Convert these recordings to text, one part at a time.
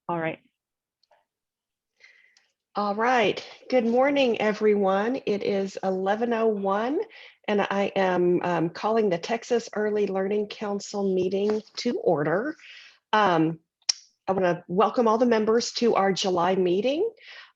All right. All right. Good morning, everyone. It is 11:01, and I am calling the Texas Early Learning Council meeting to order. I want to welcome all the members to our July meeting.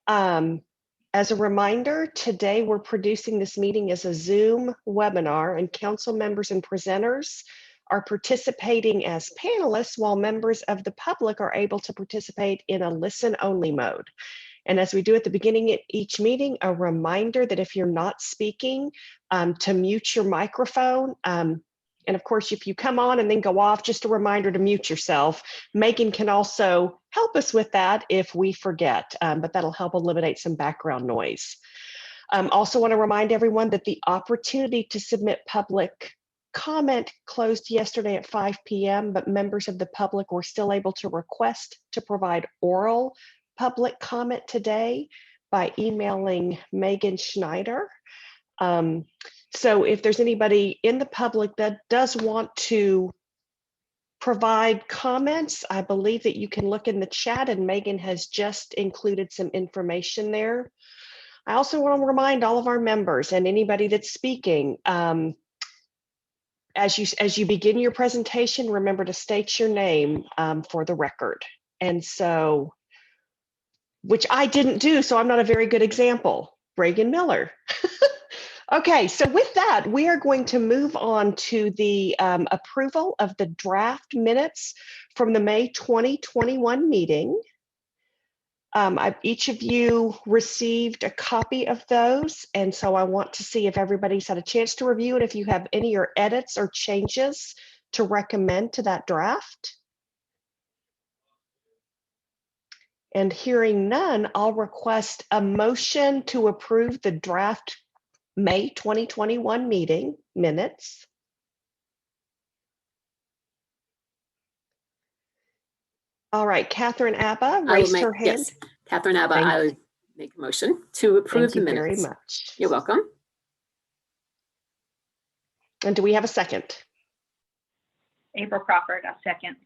As a reminder, today we're producing this meeting as a Zoom webinar, and council members and presenters are participating as panelists, while members of the public are able to participate in a listen-only mode. And as we do at the beginning of each meeting, a reminder that if you're not speaking, to mute your microphone. And of course, if you come on and then go off, just a reminder to mute yourself. Megan can also help us with that if we forget, but that'll help eliminate some background noise. Also want to remind everyone that the opportunity to submit public comment closed yesterday at 5 p.m., but members of the public were still able to request to provide oral public comment today by emailing Megan Schneider. So if there's anybody in the public that does want to provide comments, I believe that you can look in the chat, and Megan has just included some information there. I also want to remind all of our members and anybody that's speaking, as you begin your presentation, remember to state your name for the record. And so, which I didn't do, so I'm not a very good example. Reagan Miller. Okay, so with that, we are going to move on to the approval of the draft minutes from the May 2021 meeting. Each of you received a copy of those, and so I want to see if everybody's had a chance to review it, if you have any edits or changes to recommend to that draft. And hearing none, I'll request a motion to approve the draft May 2021 meeting minutes. All right, Catherine Abba raised her hand. Yes, Catherine Abba, I would make a motion to approve the minutes. Thank you very much. You're welcome. And do we have a second? April Crawford, a second.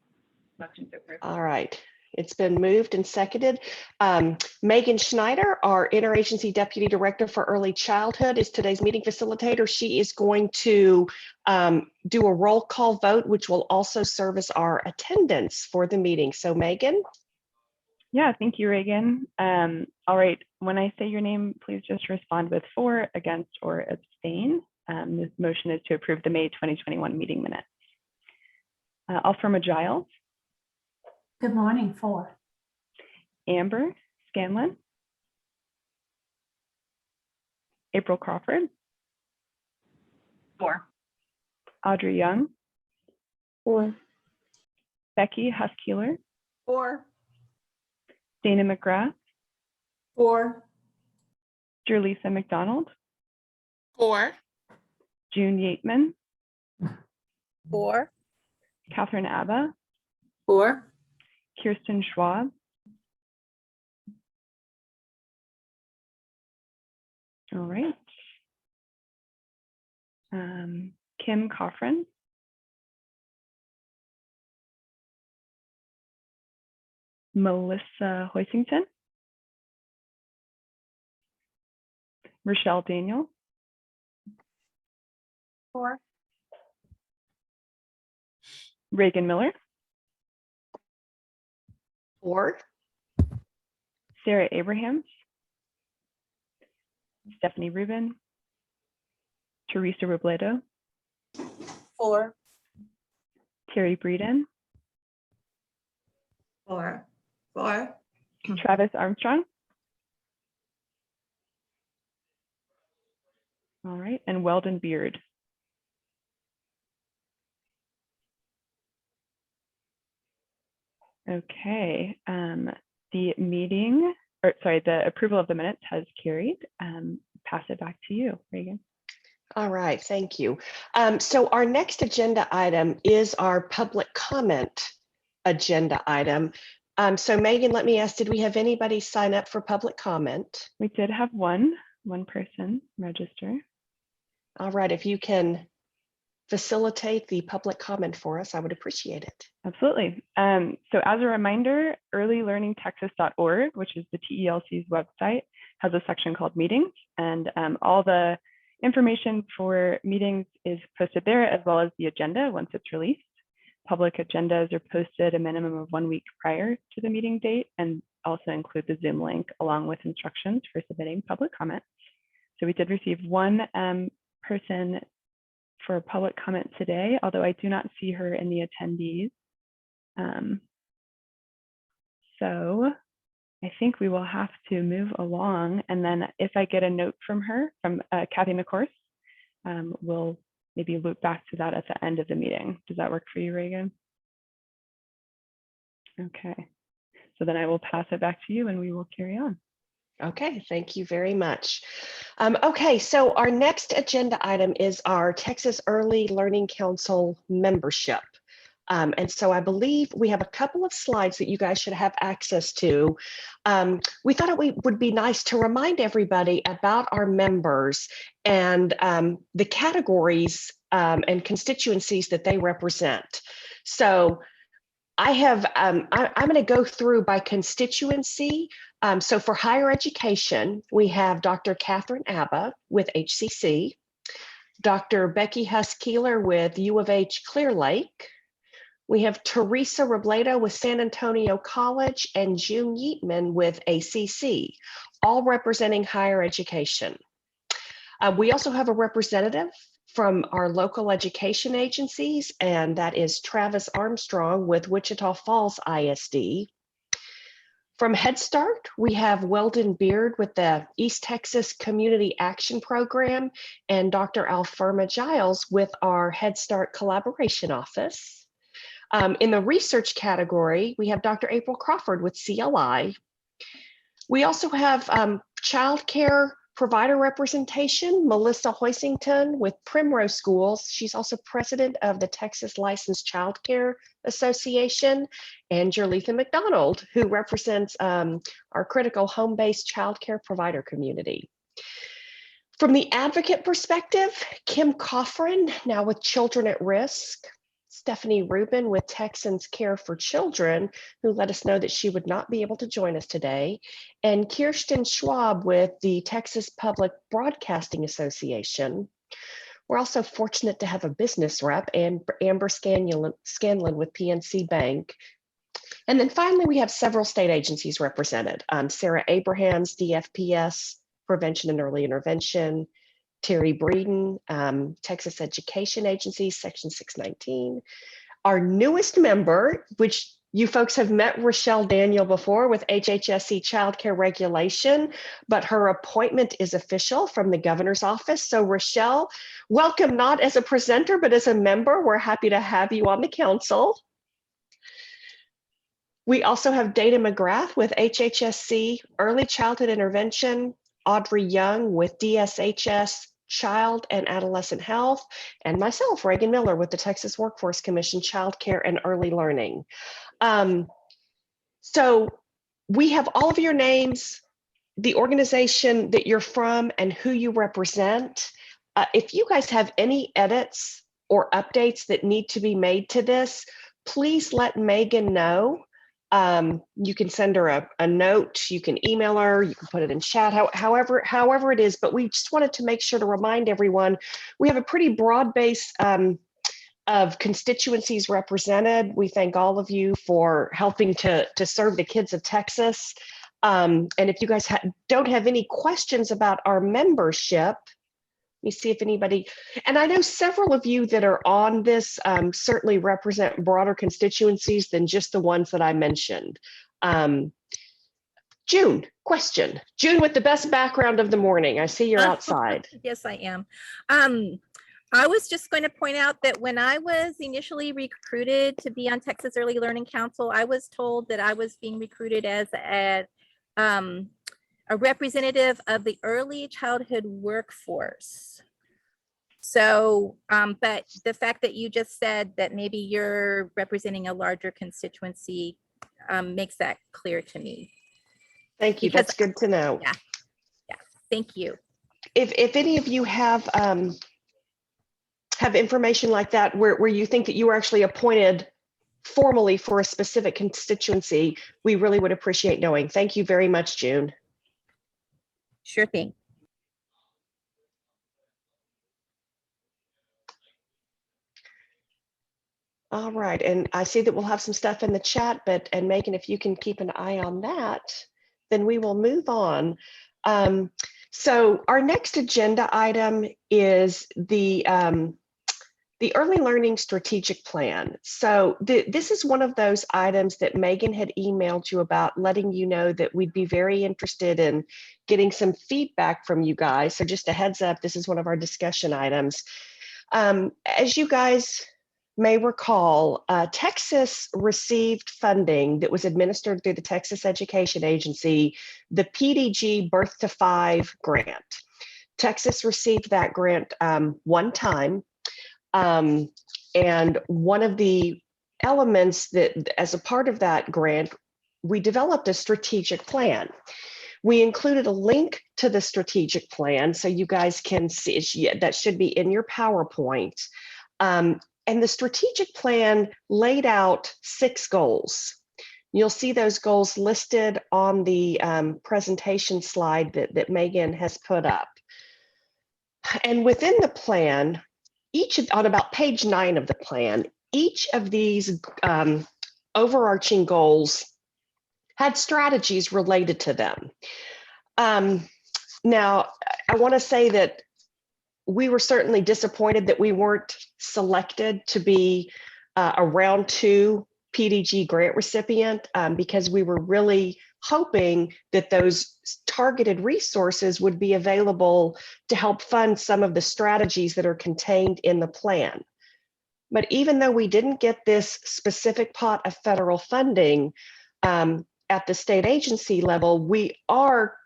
Motion to approve. All right. It's been moved and seconded. Megan Schneider, our Interagency Deputy Director for Early Childhood, is today's meeting facilitator. She is going to do a roll call vote, which will also serve as our attendance for the meeting. So Megan? Yeah, thank you, Reagan. All right, when I say your name, please just respond with for, against, or abstain. This motion is to approve the May 2021 meeting minutes. Alfrema Giles. Good morning, for. Amber Scanlon. April Crawford. For. Audrey Young. For. Becky Huskiller. For. Dana McGrath. For. Jerlisa McDonald. For. June Yateman. For. Catherine Abba. For. Kirsten Schwab. All right. Kim Coffrin. Melissa Hoisington. Rochelle Daniel. For. Reagan Miller. For. Sarah Abrahams. Stephanie Rubin. Teresa Robledo. For. Terry Breeden. For. For. Travis Armstrong. All right, and Weldon Beard. Okay, the meeting, or sorry, the approval of the minutes has carried. Pass it back to you, Reagan. All right, thank you. So our next agenda item is our public comment agenda item. So Megan, let me ask, did we have anybody sign up for public comment? We did have one person register. All right, if you can facilitate the public comment for us, I would appreciate it. Absolutely. So as a reminder, earlylearningtexas.org, which is the TELC's website, has a section called meetings, and all the information for meetings is posted there, as well as the agenda once it's released. Public agendas are posted a minimum of 1 week prior to the meeting date, and also include the Zoom link along with instructions for submitting public comment. So we did receive one person for public comment today, although I do not see her in the attendees. So I think we will have to move along, and then if I get a note from her, from Kathy McCourse, we'll maybe loop back to that at the end of the meeting. Does that work for you, Reagan? Okay, so then I will pass it back to you and we will carry on. Okay, thank you very much. Okay, so our next agenda item is our Texas Early Learning Council membership. And so I believe we have a couple of slides that you guys should have access to. We thought it would be nice to remind everybody about our members and the categories and constituencies that they represent. So I have, I'm going to go through by constituency. So for higher education, we have Dr. Catherine Abba with HCC, Dr. Becky Huskeiler with U of H Clear Lake. We have Teresa Robledo with San Antonio College and June Yeatman with ACC, all representing higher education. We also have a representative from our local education agencies, and that is Travis Armstrong with Wichita Falls ISD. From Head Start, we have Weldon Beard with the East Texas Community Action Program and Dr. Alferma Giles with our Head Start Collaboration Office. In the research category, we have Dr. April Crawford with CLI. We also have child care provider representation, Melissa Hoisington with Primrose Schools. She's also president of the Texas Licensed Child Care Association, and Jerletha McDonald, who represents our critical home-based child care provider community. From the advocate perspective, Kim Coffrin, now with Children at Risk, Stephanie Rubin with Texans Care for Children, who let us know that she would not be able to join us today, and Kirsten Schwab with the Texas Public Broadcasting Association. We're also fortunate to have a business rep, and Amber Scanlon with PNC Bank. And then finally, we have several state agencies represented. Sarah Abrahams, DFPS, Prevention and Early Intervention, Terry Breeden, Texas Education Agency, Section 619. Our newest member, which you folks have met Rochelle Daniel before with HHSC Child Care Regulation, but her appointment is official from the governor's office. So Rochelle, welcome not as a presenter, but as a member. We're happy to have you on the council. We also have Dana McGrath with HHSC Early Childhood Intervention, Audrey Young with DSHS Child and Adolescent Health, and myself, Reagan Miller, with the Texas Workforce Commission Child Care and Early Learning. So we have all of your names, the organization that you're from, and who you represent. If you guys have any edits or updates that need to be made to this, please let Megan know. You can send her a note, you can email her, you can put it in chat, however it is, but we just wanted to make sure to remind everyone, we have a pretty broad base of constituencies represented. We thank all of you for helping to serve the kids of Texas. And if you guys don't have any questions about our membership, let me see if anybody, and I know several of you that are on this certainly represent broader constituencies than just the ones that I mentioned. June, question. June with the best background of the morning. I see you're outside. Yes, I am. I was just going to point out that when I was initially recruited to be on Texas Early Learning Council, I was told that I was being recruited as a representative of the early childhood workforce. So, but the fact that you just said that maybe you're representing a larger constituency makes that clear to me. Thank you. Because, that's good to know. Yeah. Yeah. Thank you. If any of you have have information like that where you think that you were actually appointed formally for a specific constituency, we really would appreciate knowing. Thank you very much, June. Sure thing. All right, and I see that we'll have some stuff in the chat, and Megan, if you can keep an eye on that, then we will move on. So our next agenda item is the early learning strategic plan. So this is one of those items that Megan had emailed you about, letting you know that we'd be very interested in getting some feedback from you guys. So just a heads up, this is one of our discussion items. As you guys may recall, Texas received funding that was administered through the Texas Education Agency, the PDG Birth to 5 grant. Texas received that grant one time. And one of the elements that, as a part of that grant, we developed a strategic plan. We included a link to the strategic plan so you guys can see, that should be in your PowerPoint. And the strategic plan laid out 6 goals. You'll see those goals listed on the presentation slide that Megan has put up. And within the plan, on about page 9 of the plan, each of these overarching goals had strategies related to them. Now, I want to say that we were certainly disappointed that we weren't selected to be a round 2 PDG grant recipient, because we were really hoping that those targeted resources would be available to help fund some of the strategies that are contained in the plan. But even though we didn't get this specific pot of federal funding at the state agency level, we are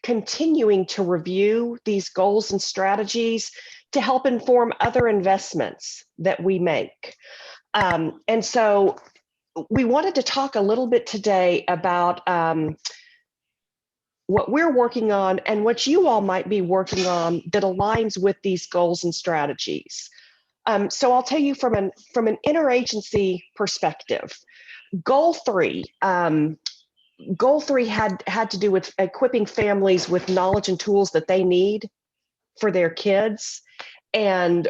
continuing to review these goals and strategies to help inform other investments that we make. And so we wanted to talk a little bit today about what we're working on and what you all might be working on that aligns with these goals and strategies. So I'll tell you from an interagency perspective, goal 3 had to do with equipping families with knowledge and tools that they need for their kids. And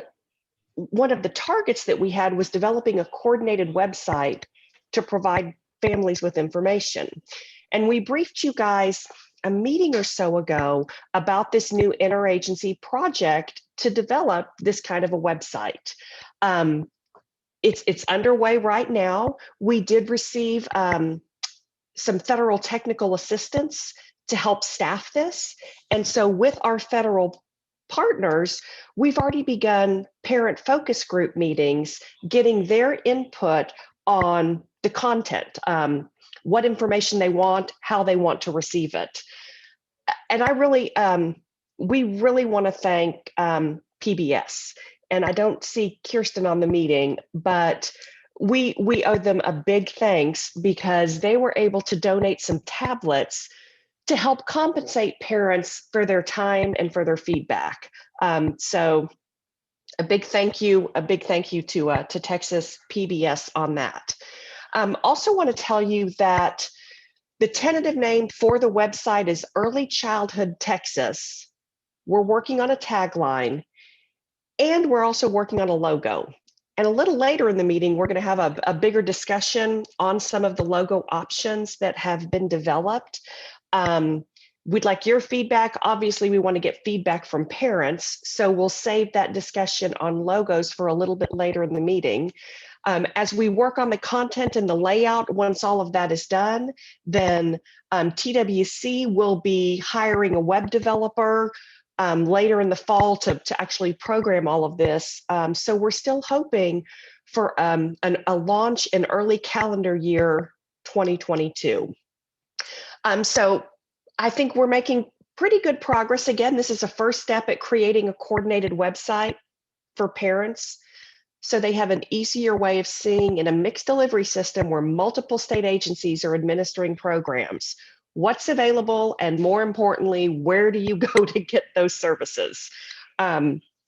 one of the targets that we had was developing a coordinated website to provide families with information. And we briefed you guys a meeting or so ago about this new interagency project to develop this kind of a website. It's underway right now. We did receive some federal technical assistance to help staff this. And so with our federal partners, we've already begun parent focus group meetings, getting their input on the content, what information they want, how they want to receive it. And I really, we really want to thank PBS. And I don't see Kirsten on the meeting, but we owe them a big thanks because they were able to donate some tablets to help compensate parents for their time and for their feedback. So a big thank you to Texas PBS on that. Also want to tell you that the tentative name for the website is Early Childhood Texas. We're working on a tagline, and we're also working on a logo. And a little later in the meeting, we're going to have a bigger discussion on some of the logo options that have been developed. We'd like your feedback. Obviously, we want to get feedback from parents, so we'll save that discussion on logos for a little bit later in the meeting. As we work on the content and the layout, once all of that is done, then TWC will be hiring a web developer later in the fall to actually program all of this. So we're still hoping for a launch in early calendar year 2022. So I think we're making pretty good progress. Again, this is a first step at creating a coordinated website for parents, so they have an easier way of seeing in a mixed delivery system where multiple state agencies are administering programs, what's available, and more importantly, where do you go to get those services?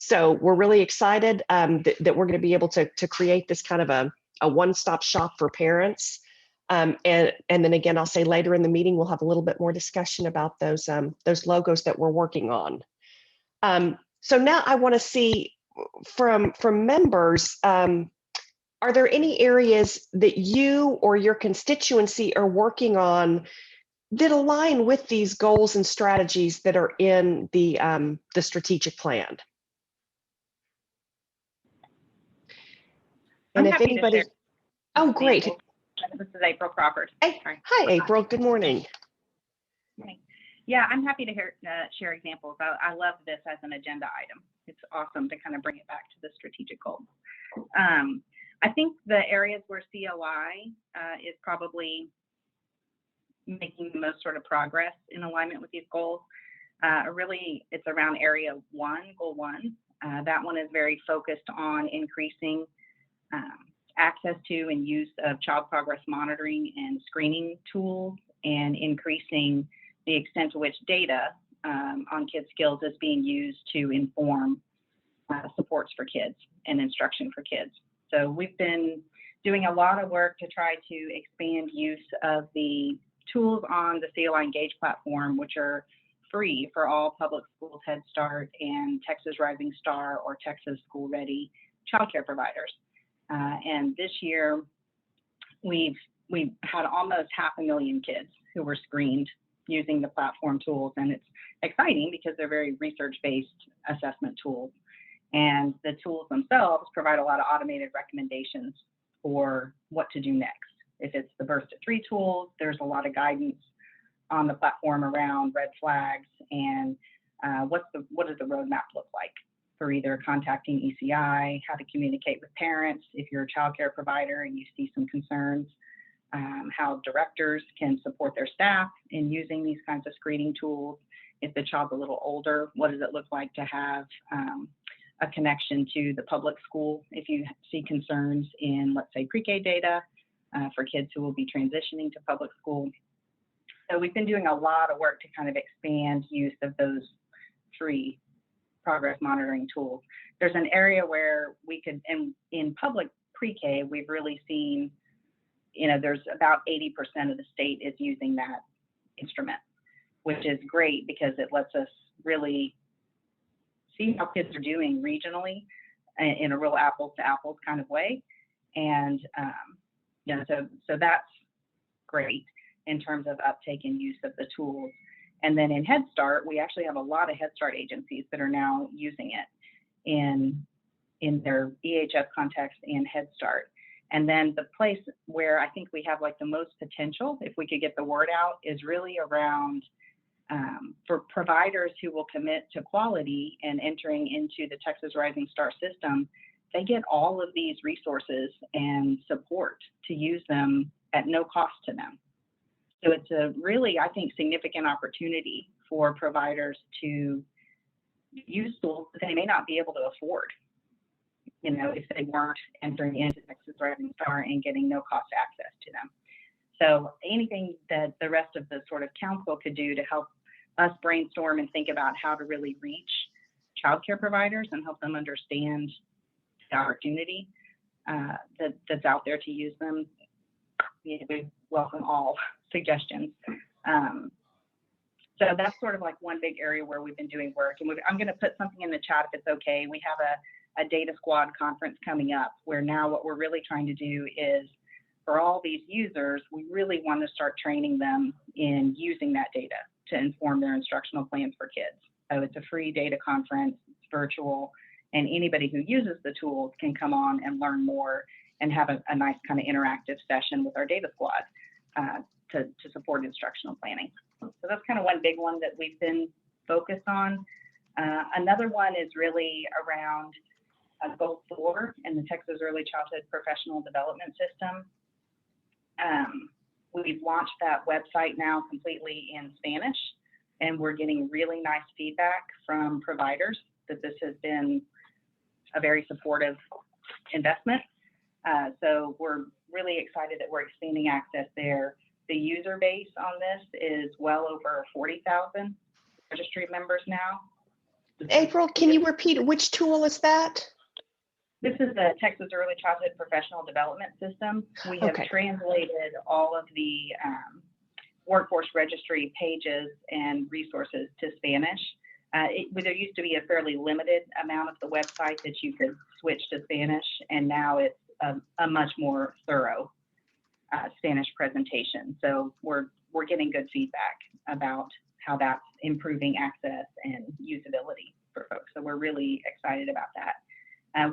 So we're really excited that we're going to be able to create this kind of a one-stop shop for parents. And then again, I'll say later in the meeting, we'll have a little bit more discussion about those logos that we're working on. So now I want to see from members, are there any areas that you or your constituency are working on that align with these goals and strategies that are in the strategic plan? And I'm if happy to anybody, share oh, great. examples. This is April Crawford. Hey, Sorry. hi, April. Good morning. Yeah, I'm happy to share examples. I love this as an agenda item. It's awesome to kind of bring it back to the strategic goals. I think the areas where COI is probably making the most sort of progress in alignment with these goals. Really, it's around area 1, goal 1. That one is very focused on increasing access to and use of child progress monitoring and screening tools, and increasing the extent to which data on kids' skills is being used to inform supports for kids and instruction for kids. So we've been doing a lot of work to try to expand use of the tools on the COI Engage platform, which are free for all public schools, Head Start, and Texas Rising Star or Texas School Ready childcare providers. And this year, we've had almost 500,000 kids who were screened using the platform tools, and it's exciting because they're very research-based assessment tools. And the tools themselves provide a lot of automated recommendations for what to do next. If it's the Burst at 3 tools, there's a lot of guidance on the platform around red flags and what does the roadmap look like for either contacting ECI, how to communicate with parents if you're a childcare provider and you see some concerns, how directors can support their staff in using these kinds of screening tools. If the child's a little older, what does it look like to have a connection to the public school if you see concerns in, let's say, pre-K data for kids who will be transitioning to public school. So we've been doing a lot of work to kind of expand use of those free progress monitoring tools. There's an area where we could, in public pre-K, we've really seen, there's about 80% of the state is using that instrument, which is great because it lets us really see how kids are doing regionally in a real apples to apples kind of way. And so that's great in terms of uptake and use of the tools. And then in Head Start, we actually have a lot of Head Start agencies that are now using it in their EHS context and Head Start. And then the place where I think we have like the most potential, if we could get the word out, is really around for providers who will commit to quality and entering into the Texas Rising Star system. They get all of these resources and support to use them at no cost to them. So it's a really, I think, significant opportunity for providers to use tools that they may not be able to afford, if they weren't entering into Texas Rising Star and getting no cost access to them. So anything that the rest of the sort of council could do to help us brainstorm and think about how to really reach childcare providers and help them understand the opportunity that's out there to use them, we welcome all suggestions. So that's sort of like one big area where we've been doing work. And I'm going to put something in the chat if it's okay. We have a data squad conference coming up where now what we're really trying to do is, for all these users, we really want to start training them in using that data to inform their instructional plans for kids. So it's a free data conference, it's virtual, and anybody who uses the tools can come on and learn more and have a nice kind of interactive session with our data squad to support instructional planning. So that's kind of one big one that we've been focused on. Another one is really around Goal 4 in the Texas Early Childhood Professional Development System. We've launched that website now completely in Spanish, and we're getting really nice feedback from providers that this has been a very supportive investment. So we're really excited that we're expanding access there. The user base on this is well over 40,000 registry members now. April, can you repeat which tool is that? This is the Texas Early Childhood Professional Development System. We have Okay. translated all of the workforce registry pages and resources to Spanish. There used to be a fairly limited amount of the website that you could switch to Spanish, and now it's a much more thorough Spanish presentation. So we're getting good feedback about how that's improving access and usability for folks. So we're really excited about that.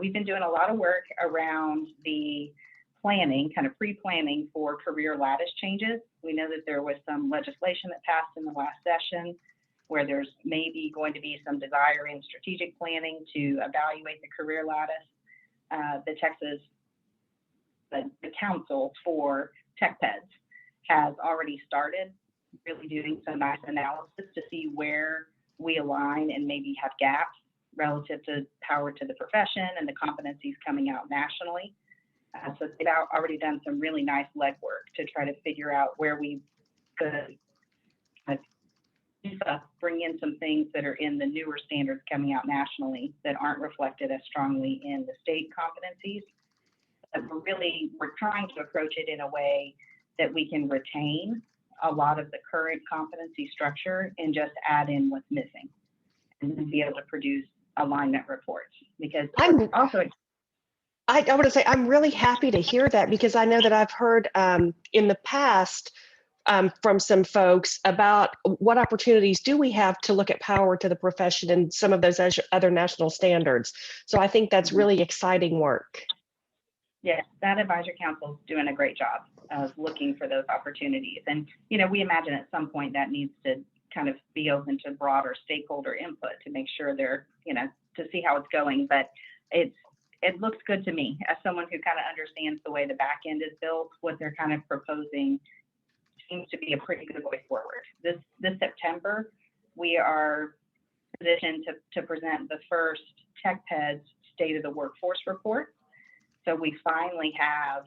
We've been doing a lot of work around the planning, kind of pre-planning for career lattice changes. We know that there was some legislation that passed in the last session where there's maybe going to be some desire in strategic planning to evaluate the career lattice. The Texas the Council for TechPeds has already started really doing some nice analysis to see where we align and maybe have gaps relative to power to the profession and the competencies coming out nationally. So they've already done some really nice legwork to try to figure out where we could bring in some things that are in the newer standards coming out nationally that aren't reflected as strongly in the state competencies. But we're trying to approach it in a way that we can retain a lot of the current competency structure and just add in what's missing and then be able to produce alignment reports. Because I want to say I'm really happy to hear that, because I know that I've heard in the past from some folks about what opportunities do we have to look at power to the profession and some of those other national standards. So I think that's really exciting work. Yes, that advisory council is doing a great job of looking for those opportunities. And, we imagine at some point that needs to kind of be open to broader stakeholder input to make sure they're, to see how it's going. But it looks good to me as someone who kind of understands the way the back end is built. What they're kind of proposing seems to be a pretty good way forward. This September, we are positioned to present the first TechPeds State of the Workforce report. So we finally have,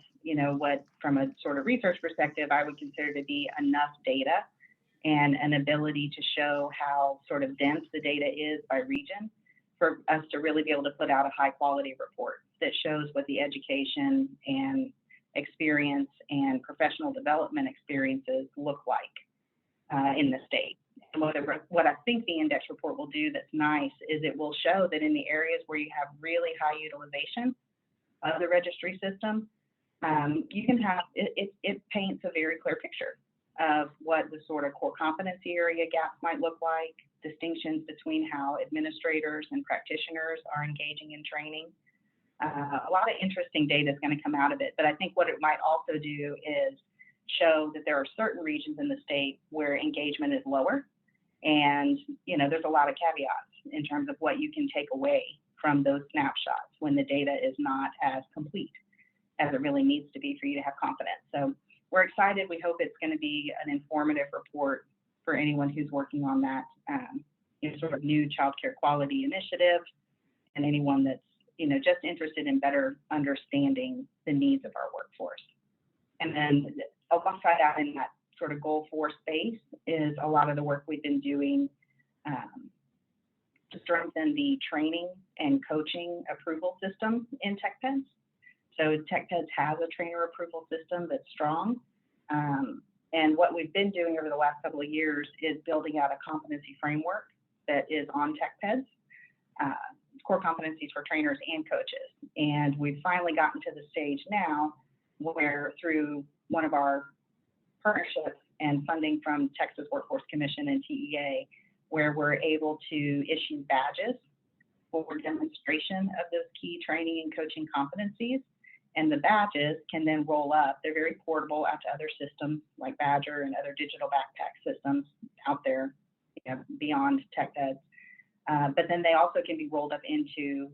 what from a sort of research perspective, I would consider to be enough data and an ability to show how sort of dense the data is by region for us to really be able to put out a high quality report that shows what the education and experience and professional development experiences look like in the state. And what I think the index report will do that's nice is it will show that in the areas where you have really high utilization of the registry system, you can have, it paints a very clear picture of what the sort of core competency area gaps might look like, distinctions between how administrators and practitioners are engaging in training. A lot of interesting data is going to come out of it, but I think what it might also do is show that there are certain regions in the state where engagement is lower, and there's a lot of caveats in terms of what you can take away from those snapshots when the data is not as complete as it really needs to be for you to have confidence. So we're excited. We hope it's going to be an informative report for anyone who's working on that sort of new childcare quality initiative, and anyone that's just interested in better understanding the needs of our workforce. And then alongside that, in that sort of goal 4 space, is a lot of the work we've been doing to strengthen the training and coaching approval system in TechPeds. So TechPeds has a trainer approval system that's strong. And what we've been doing over the last couple of years is building out a competency framework that is on TechPeds, core competencies for trainers and coaches. And we've finally gotten to the stage now where, through one of our partnerships and funding from Texas Workforce Commission and TEA, where we're able to issue badges for demonstration of those key training and coaching competencies. And the badges can then roll up. They're very portable out to other systems like Badger and other digital backpack systems out there beyond TechPeds. But then they also can be rolled up into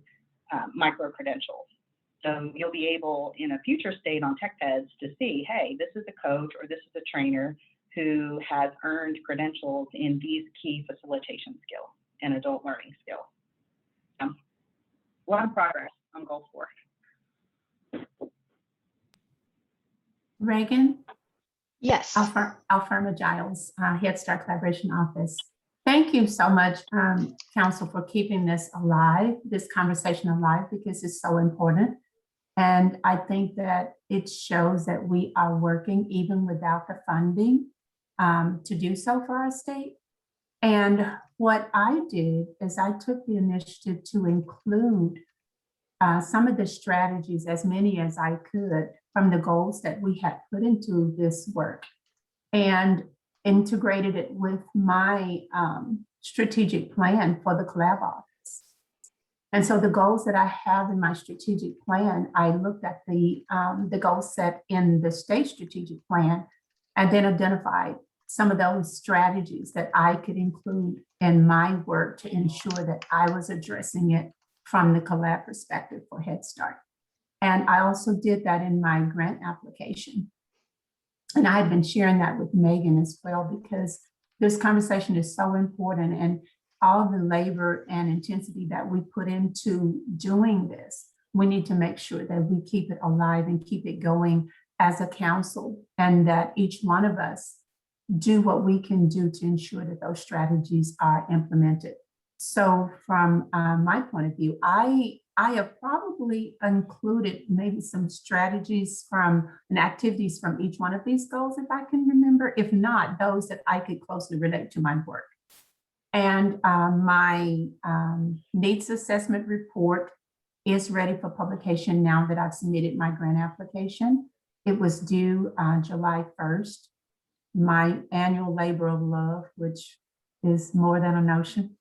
micro-credentials. So you'll be able, in a future state on TechPeds, to see, hey, this is a coach or this is a trainer who has earned credentials in these key facilitation skills and adult learning skills. A lot of progress on goal 4. Reagan? Yes. Alfarma Giles, Head Start Collaboration Office. Thank you so much, Council, for keeping this alive, this conversation alive, because it's so important. And I think that it shows that we are working even without the funding to do so for our state. And what I did is I took the initiative to include some of the strategies, as many as I could, from the goals that we had put into this work, and integrated it with my strategic plan for the collab office. And so the goals that I have in my strategic plan, I looked at the goals set in the state strategic plan, and then identified some of those strategies that I could include in my work to ensure that I was addressing it from the collab perspective for Head Start. And I also did that in my grant application. And I had been sharing that with Megan as well, because this conversation is so important, and all the labor and intensity that we put into doing this, we need to make sure that we keep it alive and keep it going as a council, and that each one of us do what we can do to ensure that those strategies are implemented. So from my point of view, I have probably included maybe some strategies from and activities from each one of these goals, if I can remember. If not, those that I could closely relate to my work. And my needs assessment report is ready for publication now that I've submitted my grant application. It was due July 1st. My annual labor of love, which is more than a notion,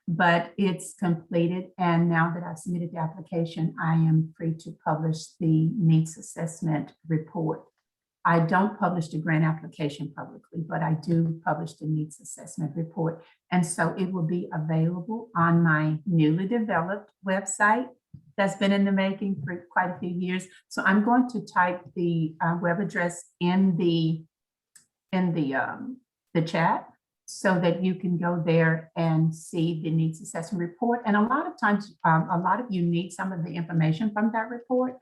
but it's completed. And now that I've submitted the application, I am free to publish the needs assessment report. I don't publish the grant application publicly, but I do publish the needs assessment report. And so it will be available on my newly developed website that's been in the making for quite a few years. So I'm going to type the web address in the chat, so that you can go there and see the needs assessment report. And a lot of times, a lot of you need some of the information from that report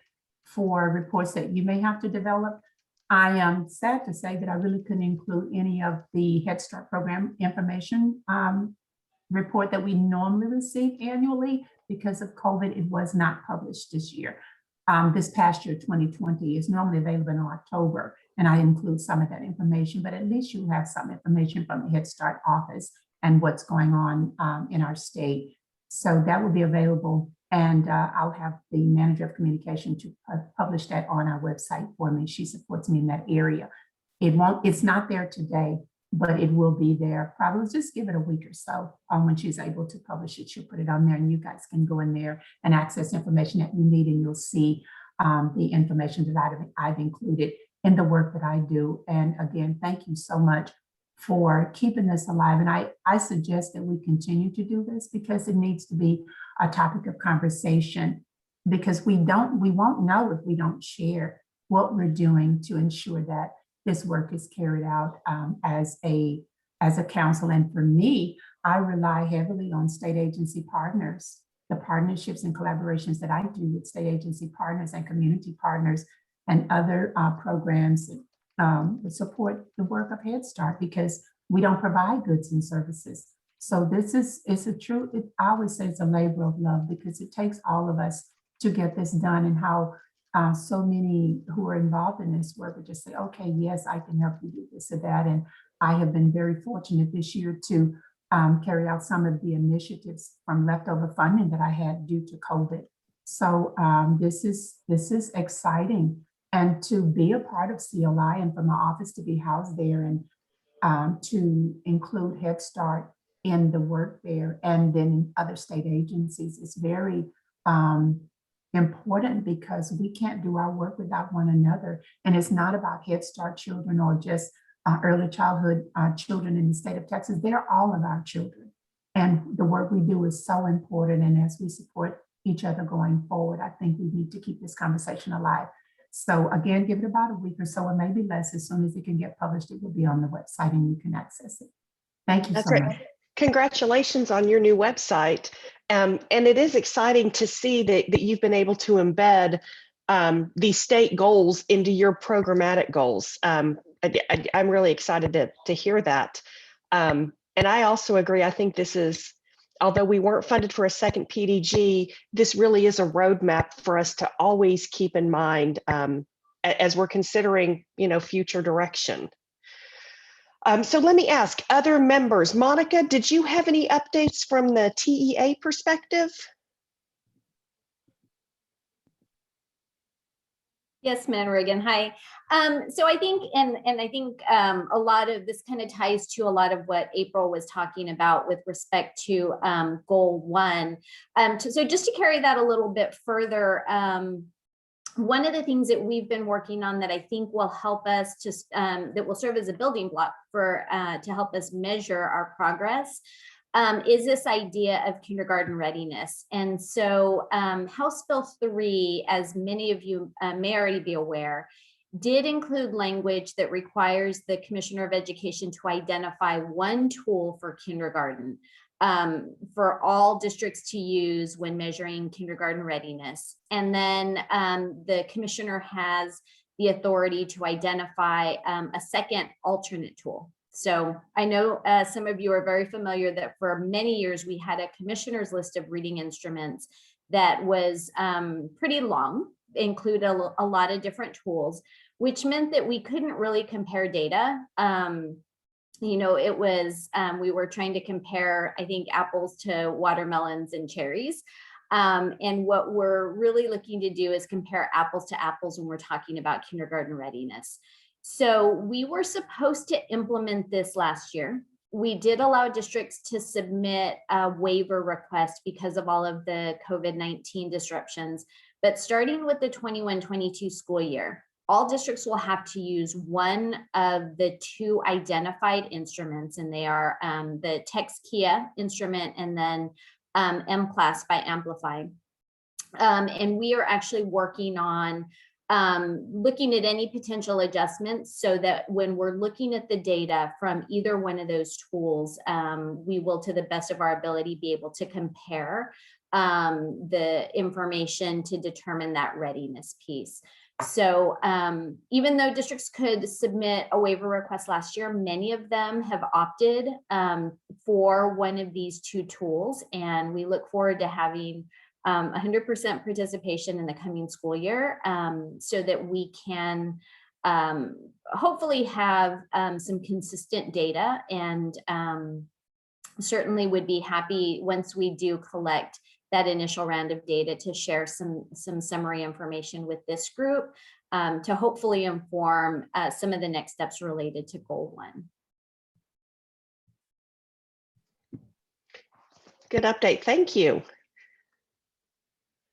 for reports that you may have to develop. I am sad to say that I really couldn't include any of the Head Start program information report that we normally receive annually. Because of COVID, it was not published this year. This past year, 2020, is normally available in October, and I include some of that information, but at least you have some information from the Head Start office and what's going on in our state. So that will be available, and I'll have the manager of communication to publish that on our website for me. She supports me in that area. It's not there today, but it will be there. Probably just give it a week or so. When she's able to publish it, she'll put it on there, and you guys can go in there and access information that you need, and you'll see the information that I've included in the work that I do. And again, thank you so much for keeping this alive. And I suggest that we continue to do this, because it needs to be a topic of conversation, because we won't know if we don't share what we're doing to ensure that this work is carried out as a council. And for me, I rely heavily on state agency partners, the partnerships and collaborations that I do with state agency partners and community partners and other programs that support the work of Head Start, because we don't provide goods and services. So it's a true, I always say it's a labor of love, because it takes all of us to get this done. And how so many who are involved in this work would just say, okay, yes, I can help you do this or that. And I have been very fortunate this year to carry out some of the initiatives from leftover funding that I had due to COVID. So this is exciting. And to be a part of CLI, and for my office to be housed there, and to include Head Start in the work there, and then other state agencies, is very important, because we can't do our work without one another. And it's not about Head Start children or just early childhood children in the state of Texas. They're all of our children. And the work we do is so important. And as we support each other going forward, I think we need to keep this conversation alive. So again, give it about a week or so, or maybe less. As soon as it can get published, it will be on the website and you can access it. Thank you so much. Congratulations on your new website. And it is exciting to see that you've been able to embed these state goals into your programmatic goals. I'm really excited to hear that. And I also agree. I think this is, although we weren't funded for a second PDG, this really is a roadmap for us to always keep in mind as we're considering, future direction. So let me ask other members. Monica, did you have any updates from the TEA perspective? Yes, ma'am, Reagan. Hi. So I think, and I think a lot of this kind of ties to a lot of what April was talking about with respect to goal 1. So just to carry that a little bit further, one of the things that we've been working on that I think will help us to, that will serve as a building block for to help us measure our progress is this idea of kindergarten readiness. And so House Bill 3, as many of you may already be aware, did include language that requires the Commissioner of Education to identify one tool for kindergarten for all districts to use when measuring kindergarten readiness. And then the Commissioner has the authority to identify a second alternate tool. So I know some of you are very familiar that for many years we had a commissioner's list of reading instruments that was pretty long, included a lot of different tools, which meant that we couldn't really compare data. It was, we were trying to compare, I think, apples to watermelons and cherries. And what we're really looking to do is compare apples to apples when we're talking about kindergarten readiness. So we were supposed to implement this last year. We did allow districts to submit a waiver request because of all of the COVID-19 disruptions. But starting with the 21-22 school year, all districts will have to use one of the 2 identified instruments, and they are the TextKia instrument and then M-Class by Amplify. And we are actually working on looking at any potential adjustments so that when we're looking at the data from either one of those tools, we will, to the best of our ability, be able to compare the information to determine that readiness piece. So even though districts could submit a waiver request last year, many of them have opted for one of these 2 tools, and we look forward to having 100% participation in the coming school year so that we can hopefully have some consistent data, and certainly would be happy once we do collect that initial round of data to share some summary information with this group to hopefully inform some of the next steps related to goal 1. Good update. Thank you.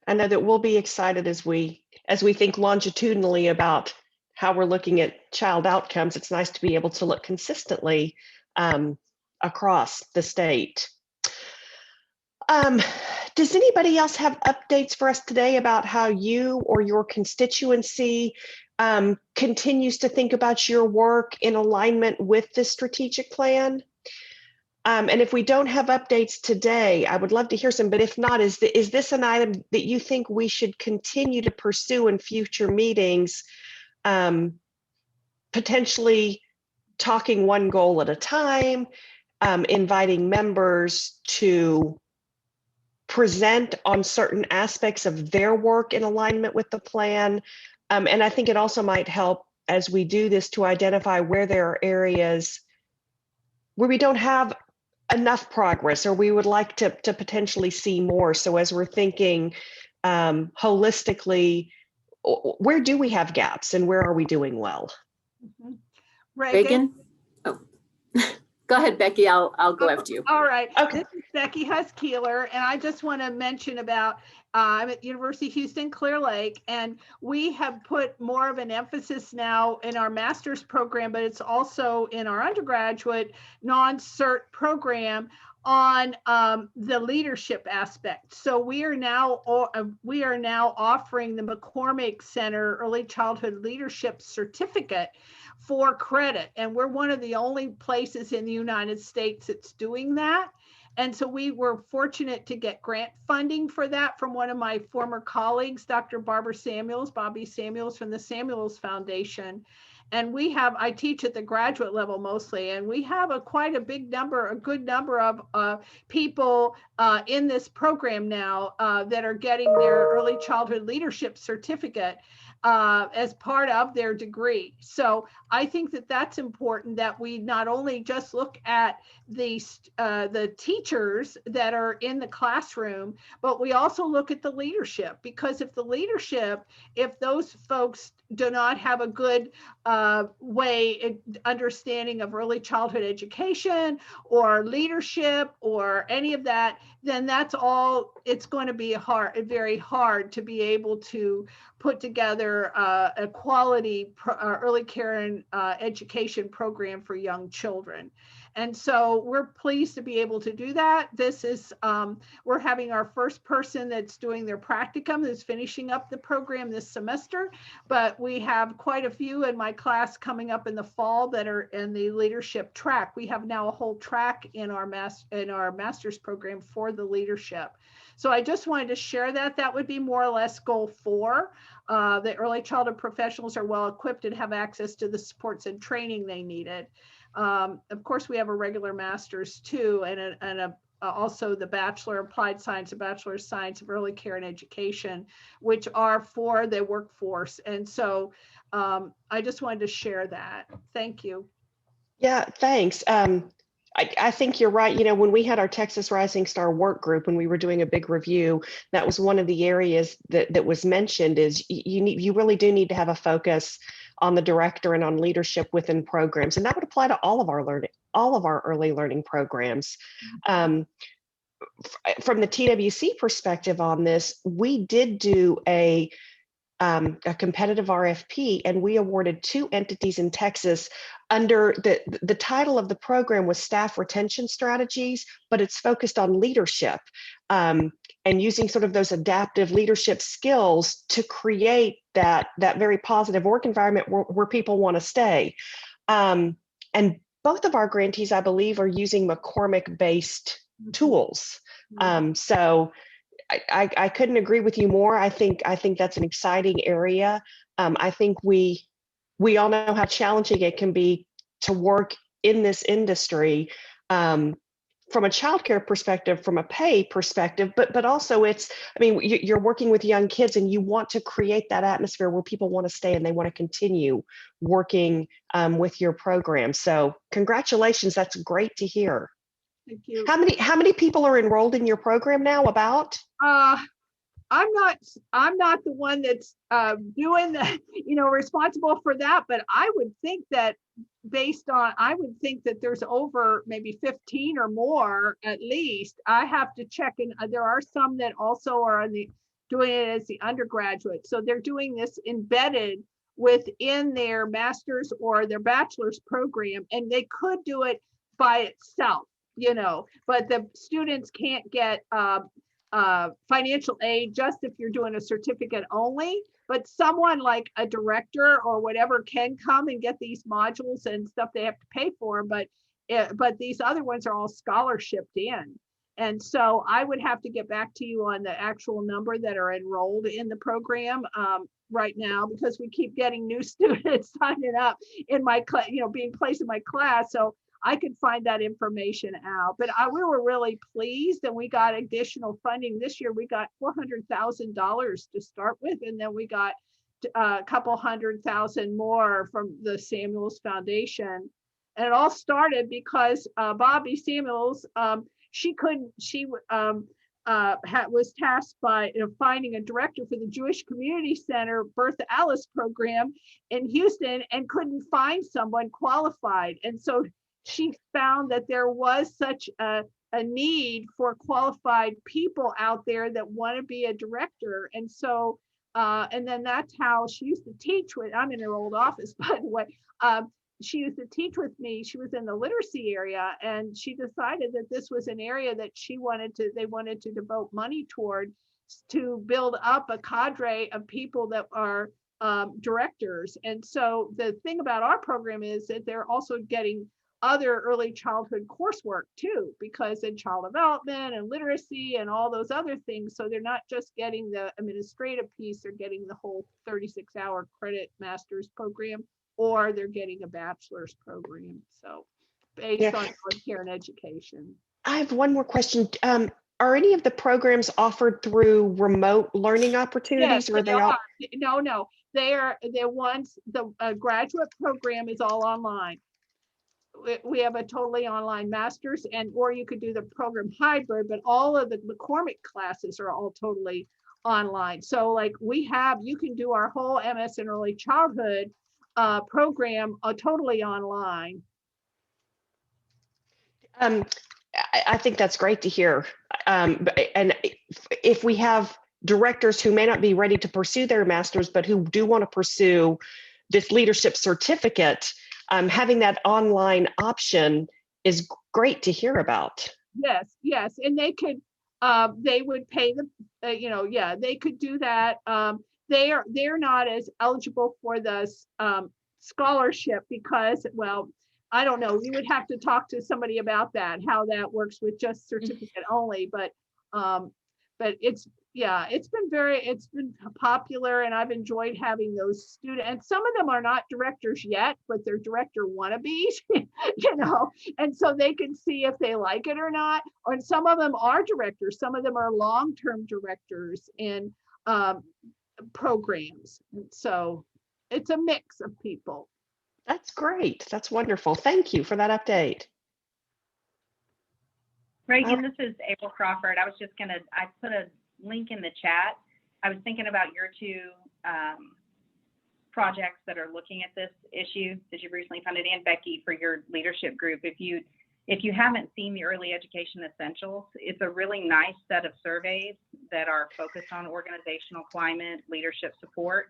I know that we'll be excited as we think longitudinally about how we're looking at child outcomes. It's nice to be able to look consistently across the state. Does anybody else have updates for us today about how you or your constituency continues to think about your work in alignment with the strategic plan? And if we don't have updates today, I would love to hear some, but if not, is this an item that you think we should continue to pursue in future meetings, potentially talking one goal at a time, inviting members to present on certain aspects of their work in alignment with the plan? And I think it also might help as we do this to identify where there are areas where we don't have enough progress or we would like to potentially see more. So as we're thinking holistically, where do we have gaps and where are we doing well? Reagan? Oh, go ahead, Becky. I'll go after you. All right. Okay. This is Becky Huss-Keeler, and I just want to mention about I'm at University of Houston Clear Lake, and we have put more of an emphasis now in our master's program, but it's also in our undergraduate non-cert program on the leadership aspect. So we are now offering the McCormick Center Early Childhood Leadership Certificate for credit, and we're one of the only places in the United States that's doing that. And so we were fortunate to get grant funding for that from one of my former colleagues, Dr. Bobby Samuels from the Samuels Foundation. And I teach at the graduate level mostly, and we have a good number of people in this program now that are getting their early childhood leadership certificate as part of their degree. So I think that that's important, that we not only just look at the teachers that are in the classroom, but we also look at the leadership, because if those folks do not have a good understanding of early childhood education or leadership or any of that, then it's going to be very hard to be able to put together a quality early care and education program for young children. And so we're pleased to be able to do that. This is, we're having our first person that's doing their practicum, that's finishing up the program this semester, but we have quite a few in my class coming up in the fall that are in the leadership track. We have now a whole track in our master's program for the leadership. So I just wanted to share that. That would be more or less goal 4. The early childhood professionals are well equipped and have access to the supports and training they needed. Of course, we have a regular master's too, and also the Bachelor of Applied Science, a Bachelor of Science of Early Care and Education, which are for the workforce. And so I just wanted to share that. Thank you. Yeah, thanks. I think you're right. You know, when we had our Texas Rising Star work group, when we were doing a big review, that was one of the areas that was mentioned is you really do need to have a focus on the director and on leadership within programs. And that would apply to all of our early learning programs. From the TWC perspective on this, we did do a competitive RFP, and we awarded 2 entities in Texas under the title of the program was Staff Retention Strategies, but it's focused on leadership and using sort of those adaptive leadership skills to create that very positive work environment where people want to stay. And both of our grantees, I believe, are using McCormick-based tools. So I couldn't agree with you more. I think that's an exciting area. I think we all know how challenging it can be to work in this industry from a childcare perspective, from a pay perspective, but also you're working with young kids and you want to create that atmosphere where people want to stay and they want to continue working with your program. So congratulations, that's great to hear. Thank you. How many people are enrolled in your program now? About? I'm not the one that's doing the, responsible for that, but I would think that there's over maybe 15 or more at least. I have to check, and there are some that also are doing it as the undergraduate. So they're doing this embedded within their master's or their bachelor's program, and they could do it by itself, but the students can't get financial aid just if you're doing a certificate only, but someone like a director or whatever can come and get these modules and stuff they have to pay for, but these other ones are all scholarshiped in. And so I would have to get back to you on the actual number that are enrolled in the program right now, because we keep getting new students signing up in my class, being placed in my class. So I could find that information out, but we were really pleased, and we got additional funding this year. We got $400,000 to start with, and then we got a couple $100,000 more from the Samuels Foundation. And it all started because Bobby Samuels, was tasked by finding a director for the Jewish Community Center Bertha Alice program in Houston and couldn't find someone qualified. And so she found that there was such a need for qualified people out there that want to be a director. And so, and then that's how she used to teach I'm in her old office, by the way. She used to teach with me. She was in the literacy area, and she decided that this was an area that they wanted to devote money toward to build up a cadre of people that are directors. And so the thing about our program is that they're also getting other early childhood coursework too, because in child development and literacy and all those other things. So they're not just getting the administrative piece, they're getting the whole 36-hour credit master's program or they're getting a bachelor's program. So based Yeah. on care and education. I have one more question. Are any of the programs offered through remote learning opportunities, Yes, or are they they all? are. No, they're ones, the graduate program is all online. We have a totally online master's, and or you could do the program hybrid, but all of the McCormick classes are all totally online. So like you can do our whole MS in early childhood program totally online. I think that's great to hear. And if we have directors who may not be ready to pursue their master's, but who do want to pursue this leadership certificate, having that online option is great to hear about. Yes, and they could, they would pay them, yeah, they could do that. They're not as eligible for the scholarship because, well, I don't know, you would have to talk to somebody about that, how that works with just certificate only, but it's been popular, and I've enjoyed having those students. And some of them are not directors yet, but they're director wannabes, and so they can see if they like it or not. Or some of them are directors, some of them are long-term directors in programs. So it's a mix of people. That's great. That's wonderful. Thank you for that update. Reagan, this is April Crawford. I put a link in the chat. I was thinking about your two projects that are looking at this issue that you've recently funded, and Becky for your leadership group. If you haven't seen the Early Education Essentials, it's a really nice set of surveys that are focused on organizational climate, leadership support.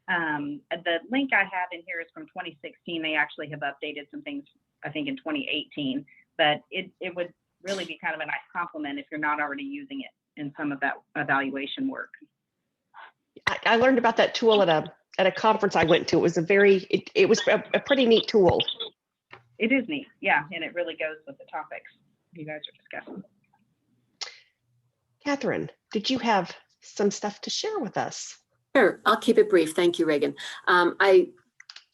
The link I have in here is from 2016. They actually have updated some things, I think, in 2018, but it would really be kind of a nice compliment if you're not already using it in some of that evaluation work. I learned about that tool at a conference I went to. It was it was a pretty neat tool. It is neat, yeah, and it really goes with the topics you guys are discussing. Catherine, did you have some stuff to share with us? Sure, I'll keep it brief. Thank you, Reagan. I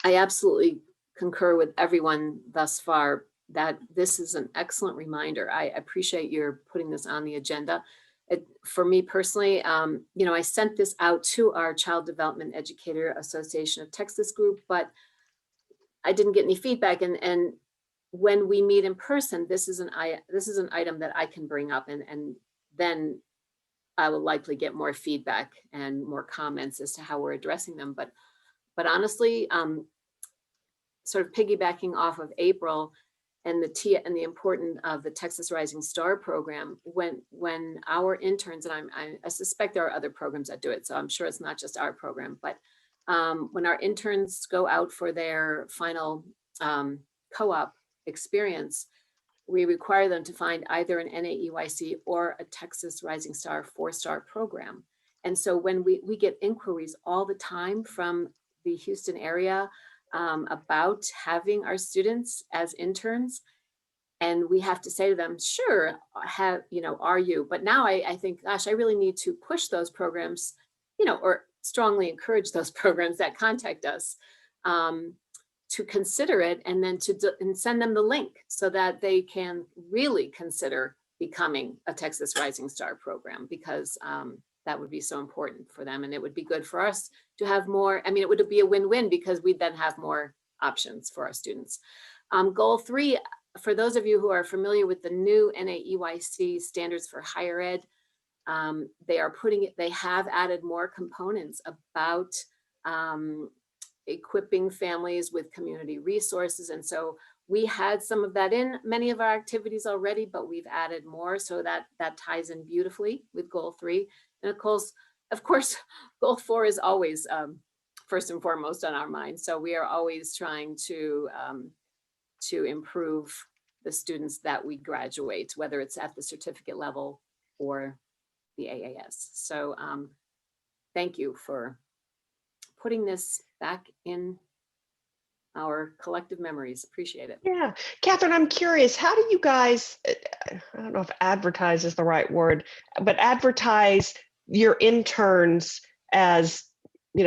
absolutely concur with everyone thus far that this is an excellent reminder. I appreciate your putting this on the agenda. For me personally, I sent this out to our Child Development Educator Association of Texas group, but I didn't get any feedback. And when we meet in person, this is an item that I can bring up, and then I will likely get more feedback and more comments as to how we're addressing them. But honestly, sort of piggybacking off of April and the importance of the Texas Rising Star program, when our interns, and I suspect there are other programs that do it, so I'm sure it's not just our program, but when our interns go out for their final co-op experience, we require them to find either an NAEYC or a Texas Rising Star 4-star program. And so when we get inquiries all the time from the Houston area about having our students as interns, and we have to say to them, sure, are you? But now I think, gosh, I really need to push those programs, or strongly encourage those programs that contact us to consider it, and then and send them the link so that they can really consider becoming a Texas Rising Star program, because that would be so important for them. And it would be good for us to have more. I mean, it would be a win-win because we'd then have more options for our students. Goal 3, for those of you who are familiar with the new NAEYC standards for higher ed, they have added more components about equipping families with community resources. And so we had some of that in many of our activities already, but we've added more, so that ties in beautifully with goal 3. And of course, goal 4 is always first and foremost on our mind. So we are always trying to improve the students that we graduate, whether it's at the certificate level or the AAS. So thank you for putting this back in our collective memories. Appreciate it. Yeah. Catherine, I'm curious, how do you guys, I don't know if advertise is the right word, but advertise your interns as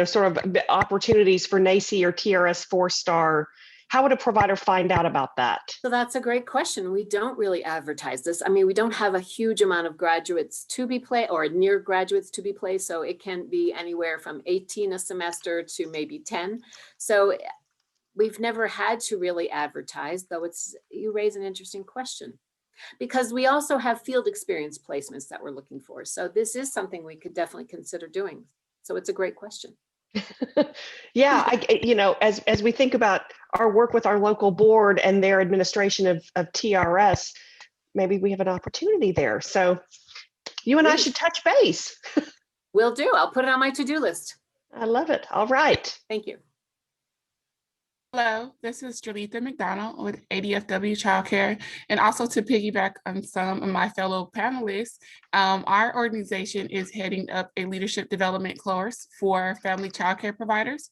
sort of opportunities for NACE or TRS 4-star, how would a provider find out about that? So that's a great question. We don't really advertise this. I mean, we don't have a huge amount of graduates to be placed or near graduates to be placed. So it can be anywhere from 18 a semester to maybe 10. So we've never had to really advertise, though you raise an interesting question, because we also have field experience placements that we're looking for. So this is something we could definitely consider doing. So it's a great question. Yeah, as we think about our work with our local board and their administration of TRS, maybe we have an opportunity there. So you and I should touch base. Will do. I'll put it on my to-do list. I love it. All right. Thank you. Hello, this is Jolita McDonald with ADFW Childcare, and also to piggyback on some of my fellow panelists, our organization is heading up a leadership development course for family childcare providers.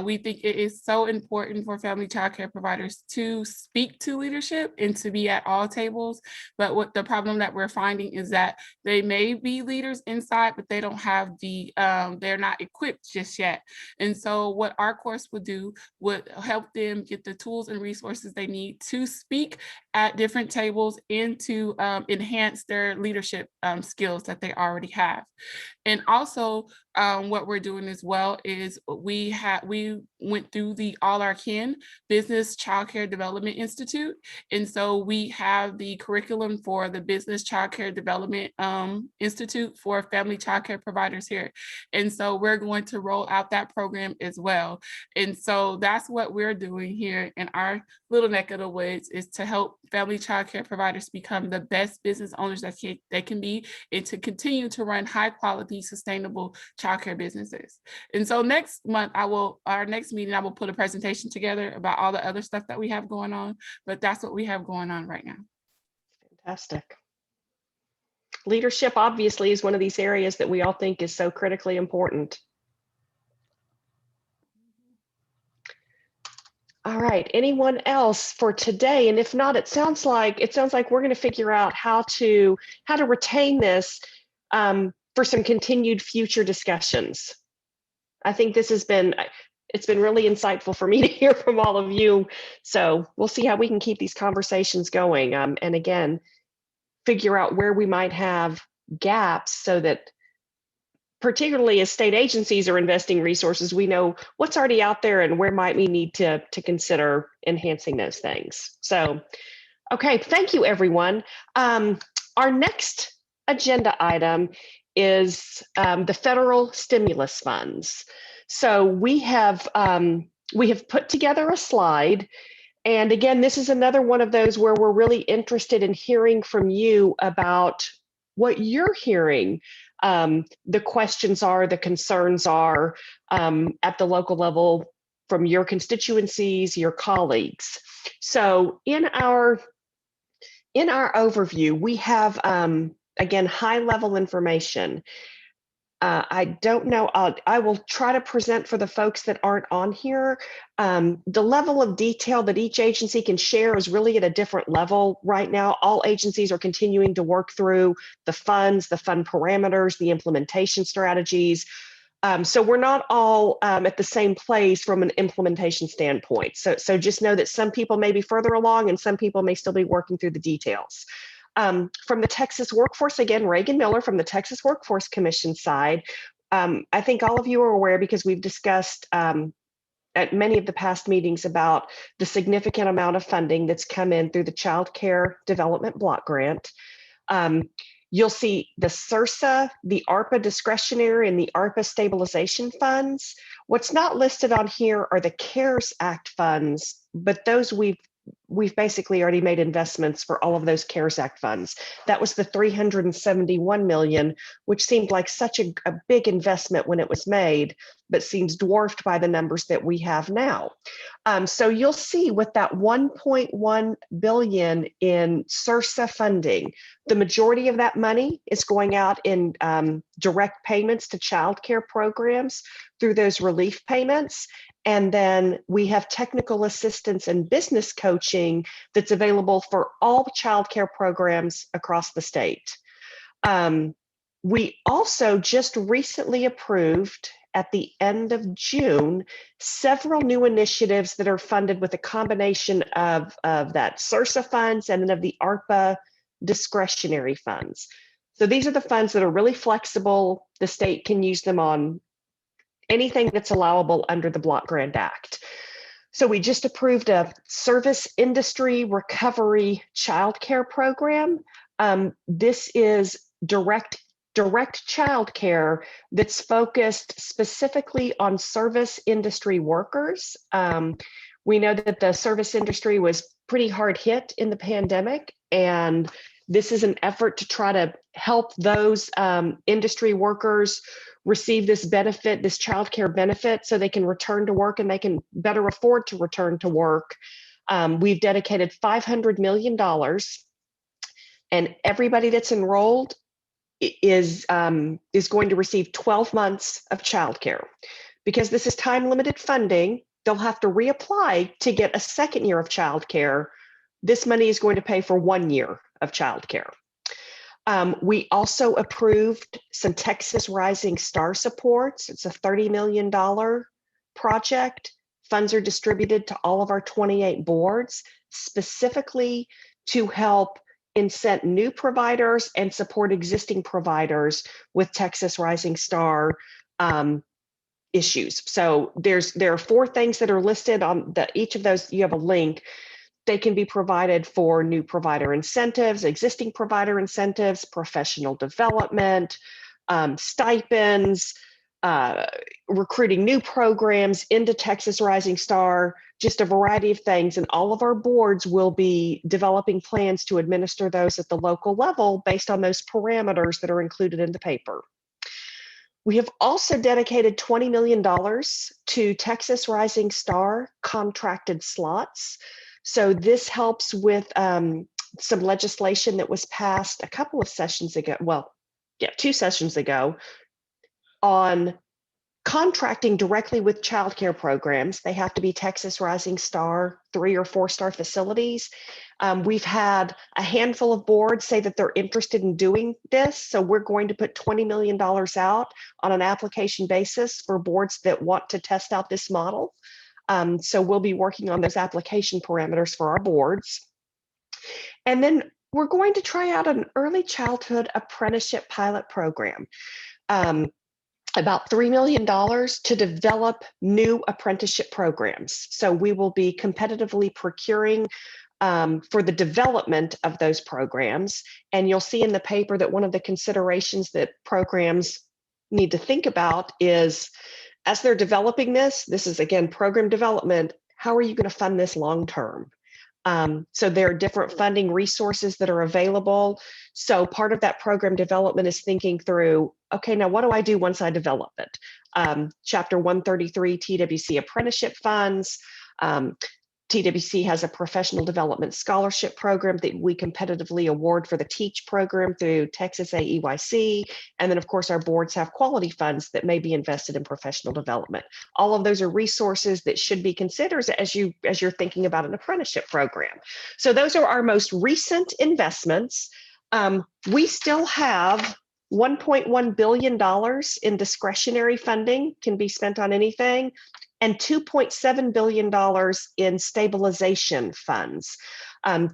We think it is so important for family childcare providers to speak to leadership and to be at all tables, but what the problem that we're finding is that they may be leaders inside, but they don't have they're not equipped just yet. And so what our course would do would help them get the tools and resources they need to speak at different tables and to enhance their leadership skills that they already have. And also what we're doing as well is we went through the All Our Kin Business Childcare Development Institute. And so we have the curriculum for the Business Childcare Development Institute for family childcare providers here. And so we're going to roll out that program as well. And so that's what we're doing here in our little neck of the woods, is to help family childcare providers become the best business owners that they can be, and to continue to run high quality, sustainable childcare businesses. And so next month, our next meeting, I will put a presentation together about all the other stuff that we have going on, but that's what we have going on right now. Fantastic. Leadership obviously is one of these areas that we all think is so critically important. All right, anyone else for today? And if not, it sounds like we're going to figure out how to retain this for some continued future discussions. I think it's been really insightful for me to hear from all of you. So we'll see how we can keep these conversations going. And again, figure out where we might have gaps so that, particularly as state agencies are investing resources, we know what's already out there and where might we need to consider enhancing those things. So, okay, thank you, everyone. Our next agenda item is the federal stimulus funds. So we have put together a slide. And again, this is another one of those where we're really interested in hearing from you about what you're hearing. The questions are, the concerns are at the local level from your constituencies, your colleagues. So in our overview, we have, again, high level information. I don't know, I will try to present for the folks that aren't on here. The level of detail that each agency can share is really at a different level right now. All agencies are continuing to work through the funds, the fund parameters, the implementation strategies. So we're not all at the same place from an implementation standpoint. So just know that some people may be further along and some people may still be working through the details. From the Texas Workforce, again, Reagan Miller from the Texas Workforce Commission side, I think all of you are aware because we've discussed at many of the past meetings about the significant amount of funding that's come in through the Child Care Development Block Grant. You'll see the SRSA, the ARPA discretionary, and the ARPA stabilization funds. What's not listed on here are the CARES Act funds, but those we've basically already made investments for all of those CARES Act funds. That was the $371 million, which seemed like such a big investment when it was made, but seems dwarfed by the numbers that we have now. So you'll see with that $1.1 billion in SRSA funding, the majority of that money is going out in direct payments to childcare programs through those relief payments. And then we have technical assistance and business coaching that's available for all childcare programs across the state. We also just recently approved at the end of June several new initiatives that are funded with a combination of that SRSA funds and then of the ARPA discretionary funds. So these are the funds that are really flexible. The state can use them on anything that's allowable under the Block Grant Act. So we just approved a service industry recovery childcare program. This is direct childcare that's focused specifically on service industry workers. We know that the service industry was pretty hard hit in the pandemic, and this is an effort to try to help those industry workers receive this benefit, this childcare benefit, so they can return to work and they can better afford to return to work. We've dedicated $500 million, and everybody that's enrolled is going to receive 12 months of childcare. Because this is time-limited funding, they'll have to reapply to get a second year of childcare. This money is going to pay for 1 year of childcare. We also approved some Texas Rising Star supports. It's a $30 million project. Funds are distributed to all of our 28 boards, specifically to help incent new providers and support existing providers with Texas Rising Star issues. So there are 4 things that are listed on each of those. You have a link. They can be provided for new provider incentives, existing provider incentives, professional development, stipends, recruiting new programs into Texas Rising Star, just a variety of things. And all of our boards will be developing plans to administer those at the local level based on those parameters that are included in the paper. We have also dedicated $20 million to Texas Rising Star contracted slots. So this helps with some legislation that was passed a couple of sessions ago, 2 sessions ago, on contracting directly with childcare programs. They have to be Texas Rising Star 3 or 4-star facilities. We've had a handful of boards say that they're interested in doing this. So we're going to put $20 million out on an application basis for boards that want to test out this model. So we'll be working on those application parameters for our boards. And then we're going to try out an early childhood apprenticeship pilot program. About $3 million to develop new apprenticeship programs. So we will be competitively procuring for the development of those programs. And you'll see in the paper that one of the considerations that programs need to think about is, as they're developing this is again program development, how are you going to fund this long term? So there are different funding resources that are available. So part of that program development is thinking through, okay, now what do I do once I develop it? Chapter 133 TWC apprenticeship funds. TWC has a professional development scholarship program that we competitively award for the TEACH program through Texas AEYC. And then of course our boards have quality funds that may be invested in professional development. All of those are resources that should be considered as you're thinking about an apprenticeship program. So those are our most recent investments. We still have $1.1 billion in discretionary funding, can be spent on anything, and $2.7 billion in stabilization funds.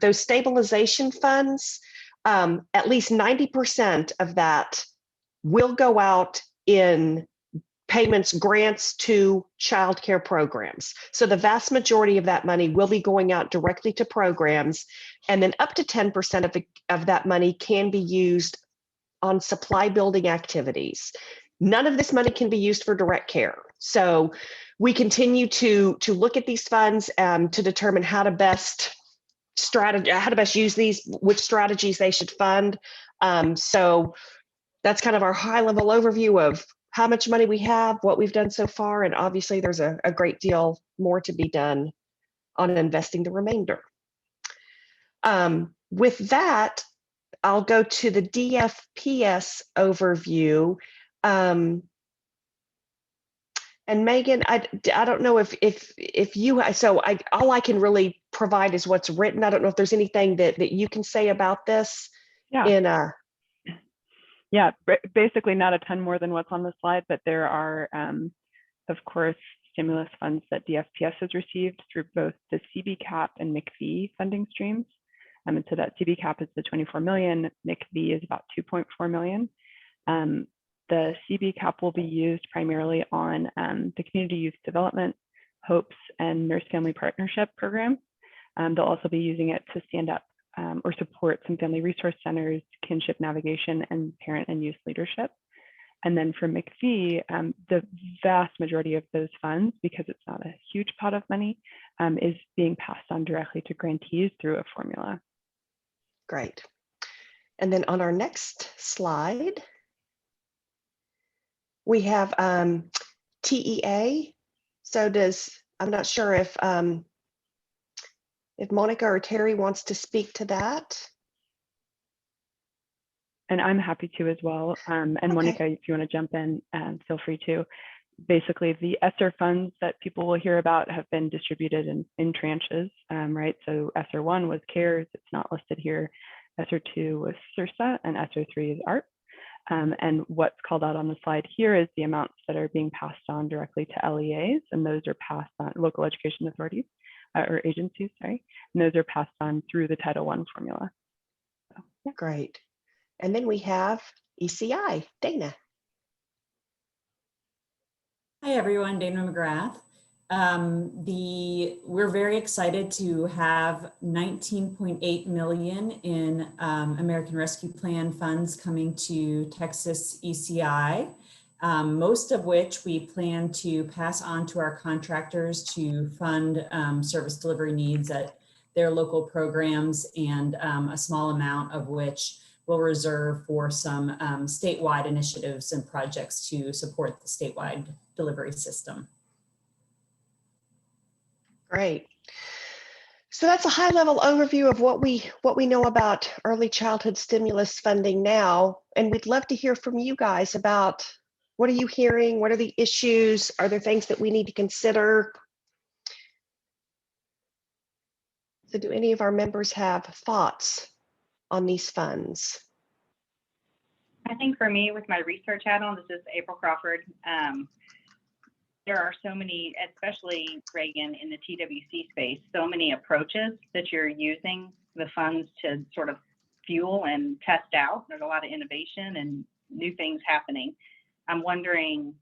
Those stabilization funds, at least 90% of that will go out in payments, grants to childcare programs. So the vast majority of that money will be going out directly to programs, and then up to 10% of that money can be used on supply building activities. None of this money can be used for direct care. So we continue to look at these funds to determine how to best use these, which strategies they should fund. So that's kind of our high level overview of how much money we have, what we've done so far, and obviously there's a great deal more to be done on investing the remainder. With that, I'll go to the DFPS overview. And Megan, I don't know if you, all I can really provide is what's written. I don't know if there's anything that you can say about this. Yeah. Yeah, basically not a ton more than what's on the slide, but there are, of course, stimulus funds that DFPS has received through both the CB-CAP and MCV funding streams. And so that CB-CAP is the 24 million, MCV is about 2.4 million. The CB-CAP will be used primarily on the community youth development, HOPES, and nurse family partnership programs. They'll also be using it to stand up or support some family resource centers, kinship navigation, and parent and youth leadership. And then for MCV, the vast majority of those funds, because it's not a huge pot of money, is being passed on directly to grantees through a formula. Great. And then on our next slide, we have TEA. So I'm not sure if Monica or Terry wants to speak to that. And I'm happy to as well. And okay. Monica, if you want to jump in, feel free to. Basically, the ESSER funds that people will hear about have been distributed in tranches, right? So ESSER 1 was CARES, it's not listed here. ESSER 2 was CIRSA, and ESSER 3 is ARP. And what's called out on the slide here is the amounts that are being passed on directly to LEAs, and those are passed on local education authorities or agencies, sorry, and those are passed on through the Title I formula. So, yeah. Great. And then we have ECI, Dana. Hi everyone, Dana McGrath. We're very excited to have 19.8 million in American Rescue Plan funds coming to Texas ECI, most of which we plan to pass on to our contractors to fund service delivery needs at their local programs, and a small amount of which we'll reserve for some statewide initiatives and projects to support the statewide delivery system. Great. So that's a high-level overview of what we know about early childhood stimulus funding now, and we'd love to hear from you guys about what are you hearing, what are the issues, are there things that we need to consider? So do any of our members have thoughts on these funds? I think for me, with my research hat on, this is April Crawford. There are so many, especially Reagan in the TWC space, so many approaches that you're using the funds to sort of fuel and test out. There's a lot of innovation and new things happening. I'm wondering,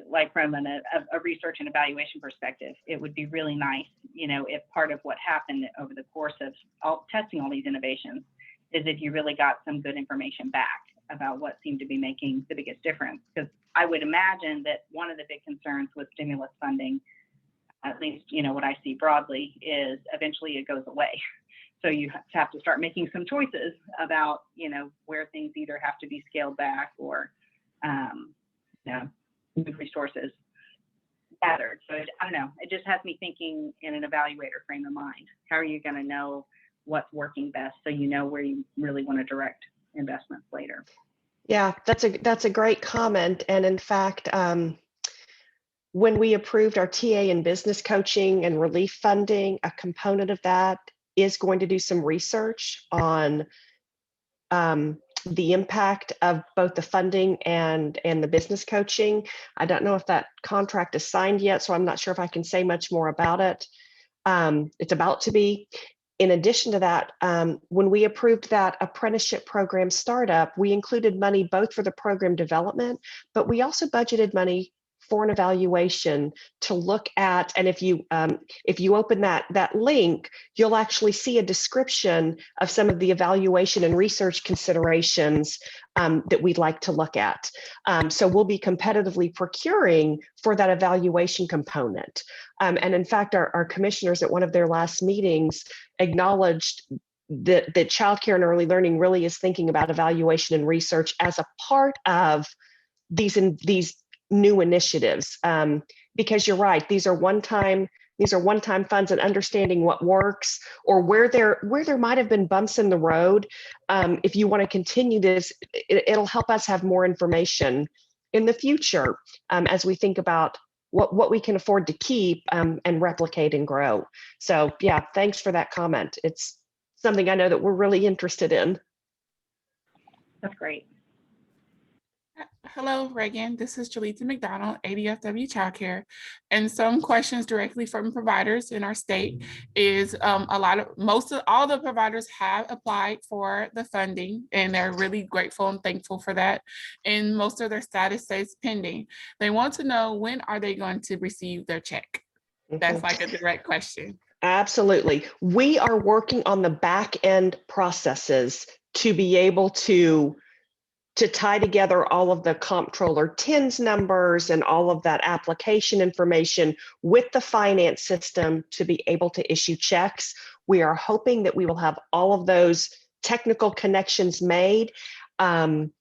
like from a research and evaluation perspective, it would be really nice, you know, if part of what happened over the course of testing all these innovations is if you really got some good information back about what seemed to be making the biggest difference. Because I would imagine that one of the big concerns with stimulus funding, at least, you know, what I see broadly, is eventually it goes away. So you have to start making some choices about, you know, where things either have to be scaled back or, you know, new resources gathered. So I don't know, it just has me thinking in an evaluator frame of mind. How are you going to know what's working best so you know where you really want to direct investments later? Yeah, that's a great comment. And in fact, when we approved our TA and business coaching and relief funding, a component of that is going to do some research on the impact of both the funding and the business coaching. I don't know if that contract is signed yet, so I'm not sure if I can say much more about it. It's about to be. In addition to that, when we approved that apprenticeship program startup, we included money both for the program development, but we also budgeted money for an evaluation to look at. And if you open that link, you'll actually see a description of some of the evaluation and research considerations that we'd like to look at. So we'll be competitively procuring for that evaluation component. And in fact, our commissioners at one of their last meetings acknowledged that childcare and early learning really is thinking about evaluation and research as a part of these new initiatives, because you're right, these are one-time funds, and understanding what works or where there might have been bumps in the road. If you want to continue this, it'll help us have more information in the future as we think about what we can afford to keep and replicate and grow. So yeah, thanks for that comment. It's something I know that we're really interested in. That's great. Hello, Reagan. This is Jaleesa McDonald, ADFW Childcare. And some questions directly from providers in our state is all the providers have applied for the funding, and they're really grateful and thankful for that. And most of their status says pending. They want to know, when are they going to receive their check? That's like a direct question. Absolutely. We are working on the back end processes to be able to tie together all of the comptroller TINs numbers and all of that application information with the finance system to be able to issue checks. We are hoping that we will have all of those technical connections made, and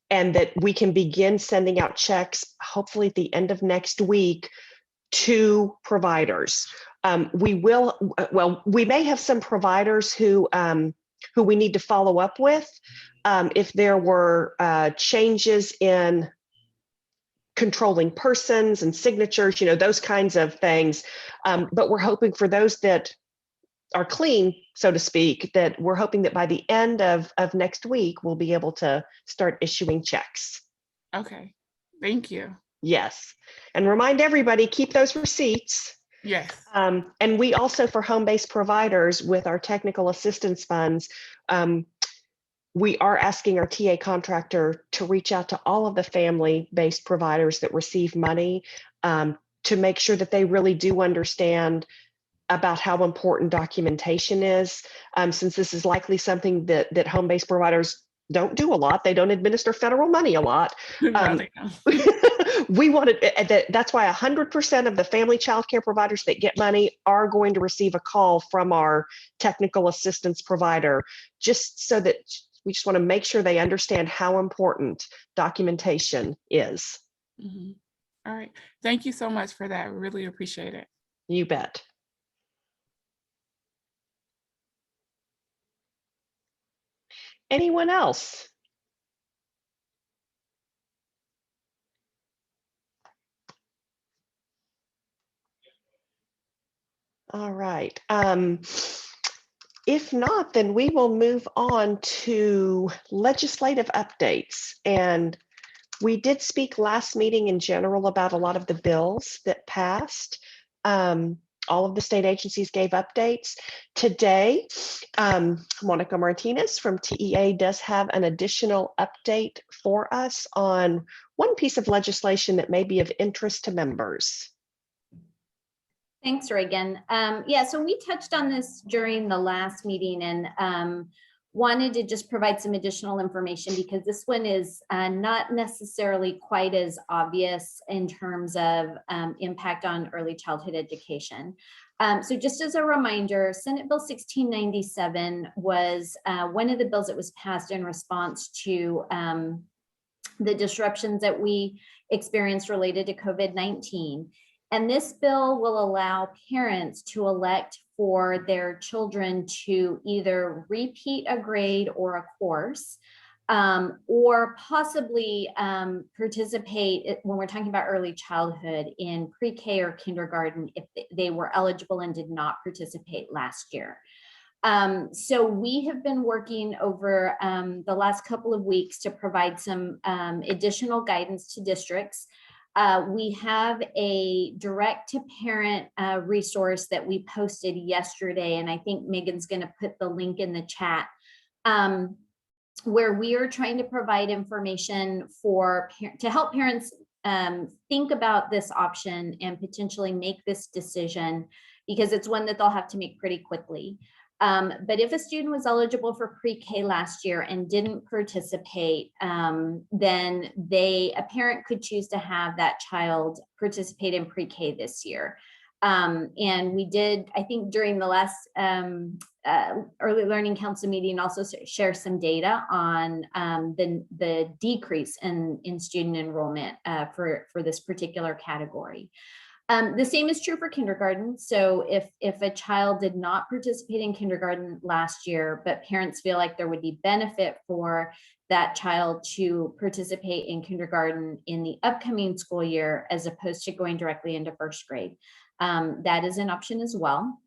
that we can begin sending out checks hopefully at the end of next week to providers. We may have some providers who we need to follow up with if there were changes in controlling persons and signatures, those kinds of things. But we're hoping for those that are clean, so to speak, that we're hoping that by the end of next week, we'll be able to start issuing checks. Okay, thank you. Yes, and remind everybody, keep those receipts. Yes. And we also, for home-based providers with our technical assistance funds, we are asking our TA contractor to reach out to all of the family-based providers that receive money to make sure that they really do understand about how important documentation is, since this is likely something that home-based providers don't do a lot. They don't administer federal money a lot. We wanted that's why 100% of the family child care providers that get money are going to receive a call from our technical assistance provider, just so that we just want to make sure they understand how important documentation is. Mm-hmm. All right. Thank you so much for that. Really appreciate it. You bet. Anyone else? All right. If not, then we will move on to legislative updates. And we did speak last meeting in general about a lot of the bills that passed. All of the state agencies gave updates. Today, Monica Martinez from TEA does have an additional update for us on one piece of legislation that may be of interest to members. Thanks, Reagan. Yeah, so we touched on this during the last meeting and wanted to just provide some additional information because this one is not necessarily quite as obvious in terms of impact on early childhood education. So just as a reminder, Senate Bill 1697 was one of the bills that was passed in response to the disruptions that we experienced related to COVID-19. And this bill will allow parents to elect for their children to either repeat a grade or a course, or possibly participate when we're talking about early childhood in pre-K or kindergarten if they were eligible and did not participate last year. So we have been working over the last couple of weeks to provide some additional guidance to districts. We have a direct to parent resource that we posted yesterday, and I think Megan's going to put the link in the chat, where we are trying to provide information to help parents think about this option and potentially make this decision, because it's one that they'll have to make pretty quickly. But if a student was eligible for pre-K last year and didn't participate, then a parent could choose to have that child participate in pre-K this year. And we did, I think during the last Early Learning Council meeting, also share some data on the decrease in student enrollment for this particular category. The same is true for kindergarten. So if a child did not participate in kindergarten last year, but parents feel like there would be benefit for that child to participate in kindergarten in the upcoming school year, as opposed to going directly into first grade, that is an option as well.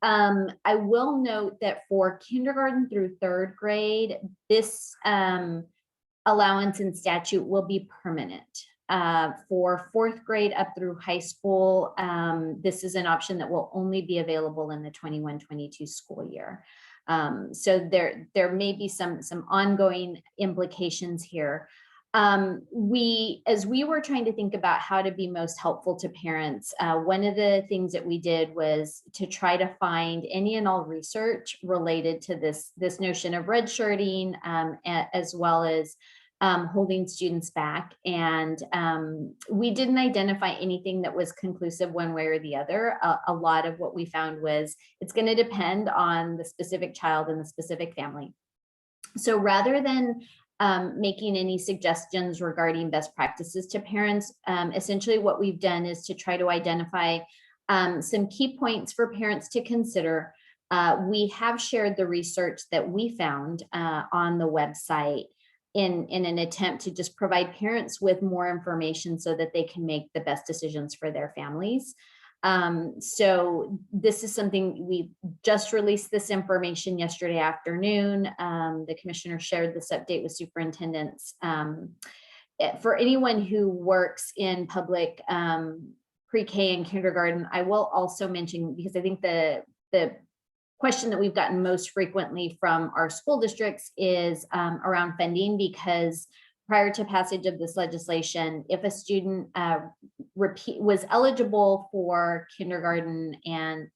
I will note that for kindergarten through third grade, this allowance in statute will be permanent. For 4th grade up through high school, this is an option that will only be available in the 21-22 school year. So there may be some ongoing implications here. As we were trying to think about how to be most helpful to parents, one of the things that we did was to try to find any and all research related to this notion of redshirting, as well as holding students back. And we didn't identify anything that was conclusive one way or the other. A lot of what we found was it's going to depend on the specific child and the specific family. So rather than making any suggestions regarding best practices to parents, essentially what we've done is to try to identify some key points for parents to consider. We have shared the research that we found on the website in an attempt to just provide parents with more information so that they can make the best decisions for their families. So this is something we just released this information yesterday afternoon. The commissioner shared this update with superintendents. For anyone who works in public pre-K and kindergarten, I will also mention, because I think the question that we've gotten most frequently from our school districts is around funding, because prior to passage of this legislation, if a student was eligible for kindergarten and,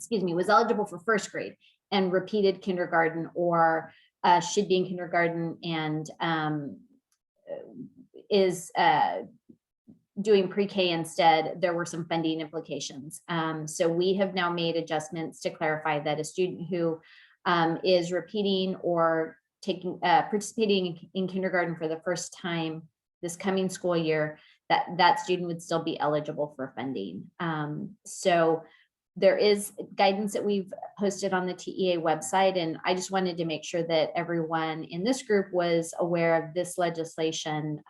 was eligible for 1st grade and repeated kindergarten, or should be in kindergarten and is doing pre-K instead, there were some funding implications. So we have now made adjustments to clarify that a student who is repeating or participating in kindergarten for the first time this coming school year, that student would still be eligible for funding. So there is guidance that we've posted on the TEA website, and I just wanted to make sure that everyone in this group was aware of this legislation.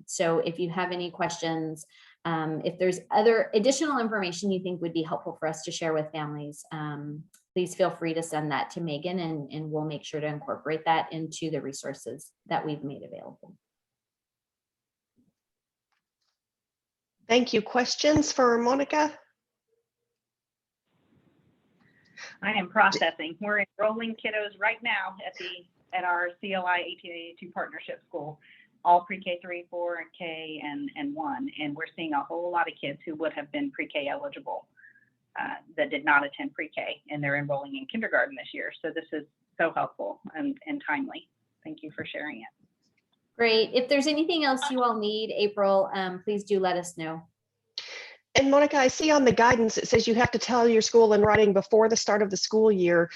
So if you have any questions, if there's other additional information you think would be helpful for us to share with families, please feel free to send that to Megan, and we'll make sure to incorporate that into the resources that we've made available. Thank you. Questions for Monica? I am processing. We're enrolling kiddos right now at our CLI 1882 partnership school, all pre-K 3, 4, K, and 1. And we're seeing a whole lot of kids who would have been pre-K eligible that did not attend pre-K, and they're enrolling in kindergarten this year. So this is so helpful and timely. Thank you for sharing it. Great. If there's anything else you all need, April, please do let us know. And Monica, I see on the guidance, it says you have to tell your school in writing before the start of the school year.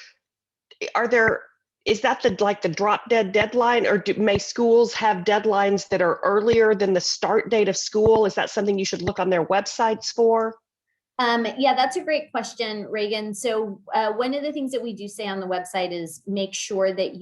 Is that the drop dead deadline, or may schools have deadlines that are earlier than the start date of school? Is that something you should look on their websites for? Yeah, that's a great question, Reagan. So one of the things that we do say on the website is make sure that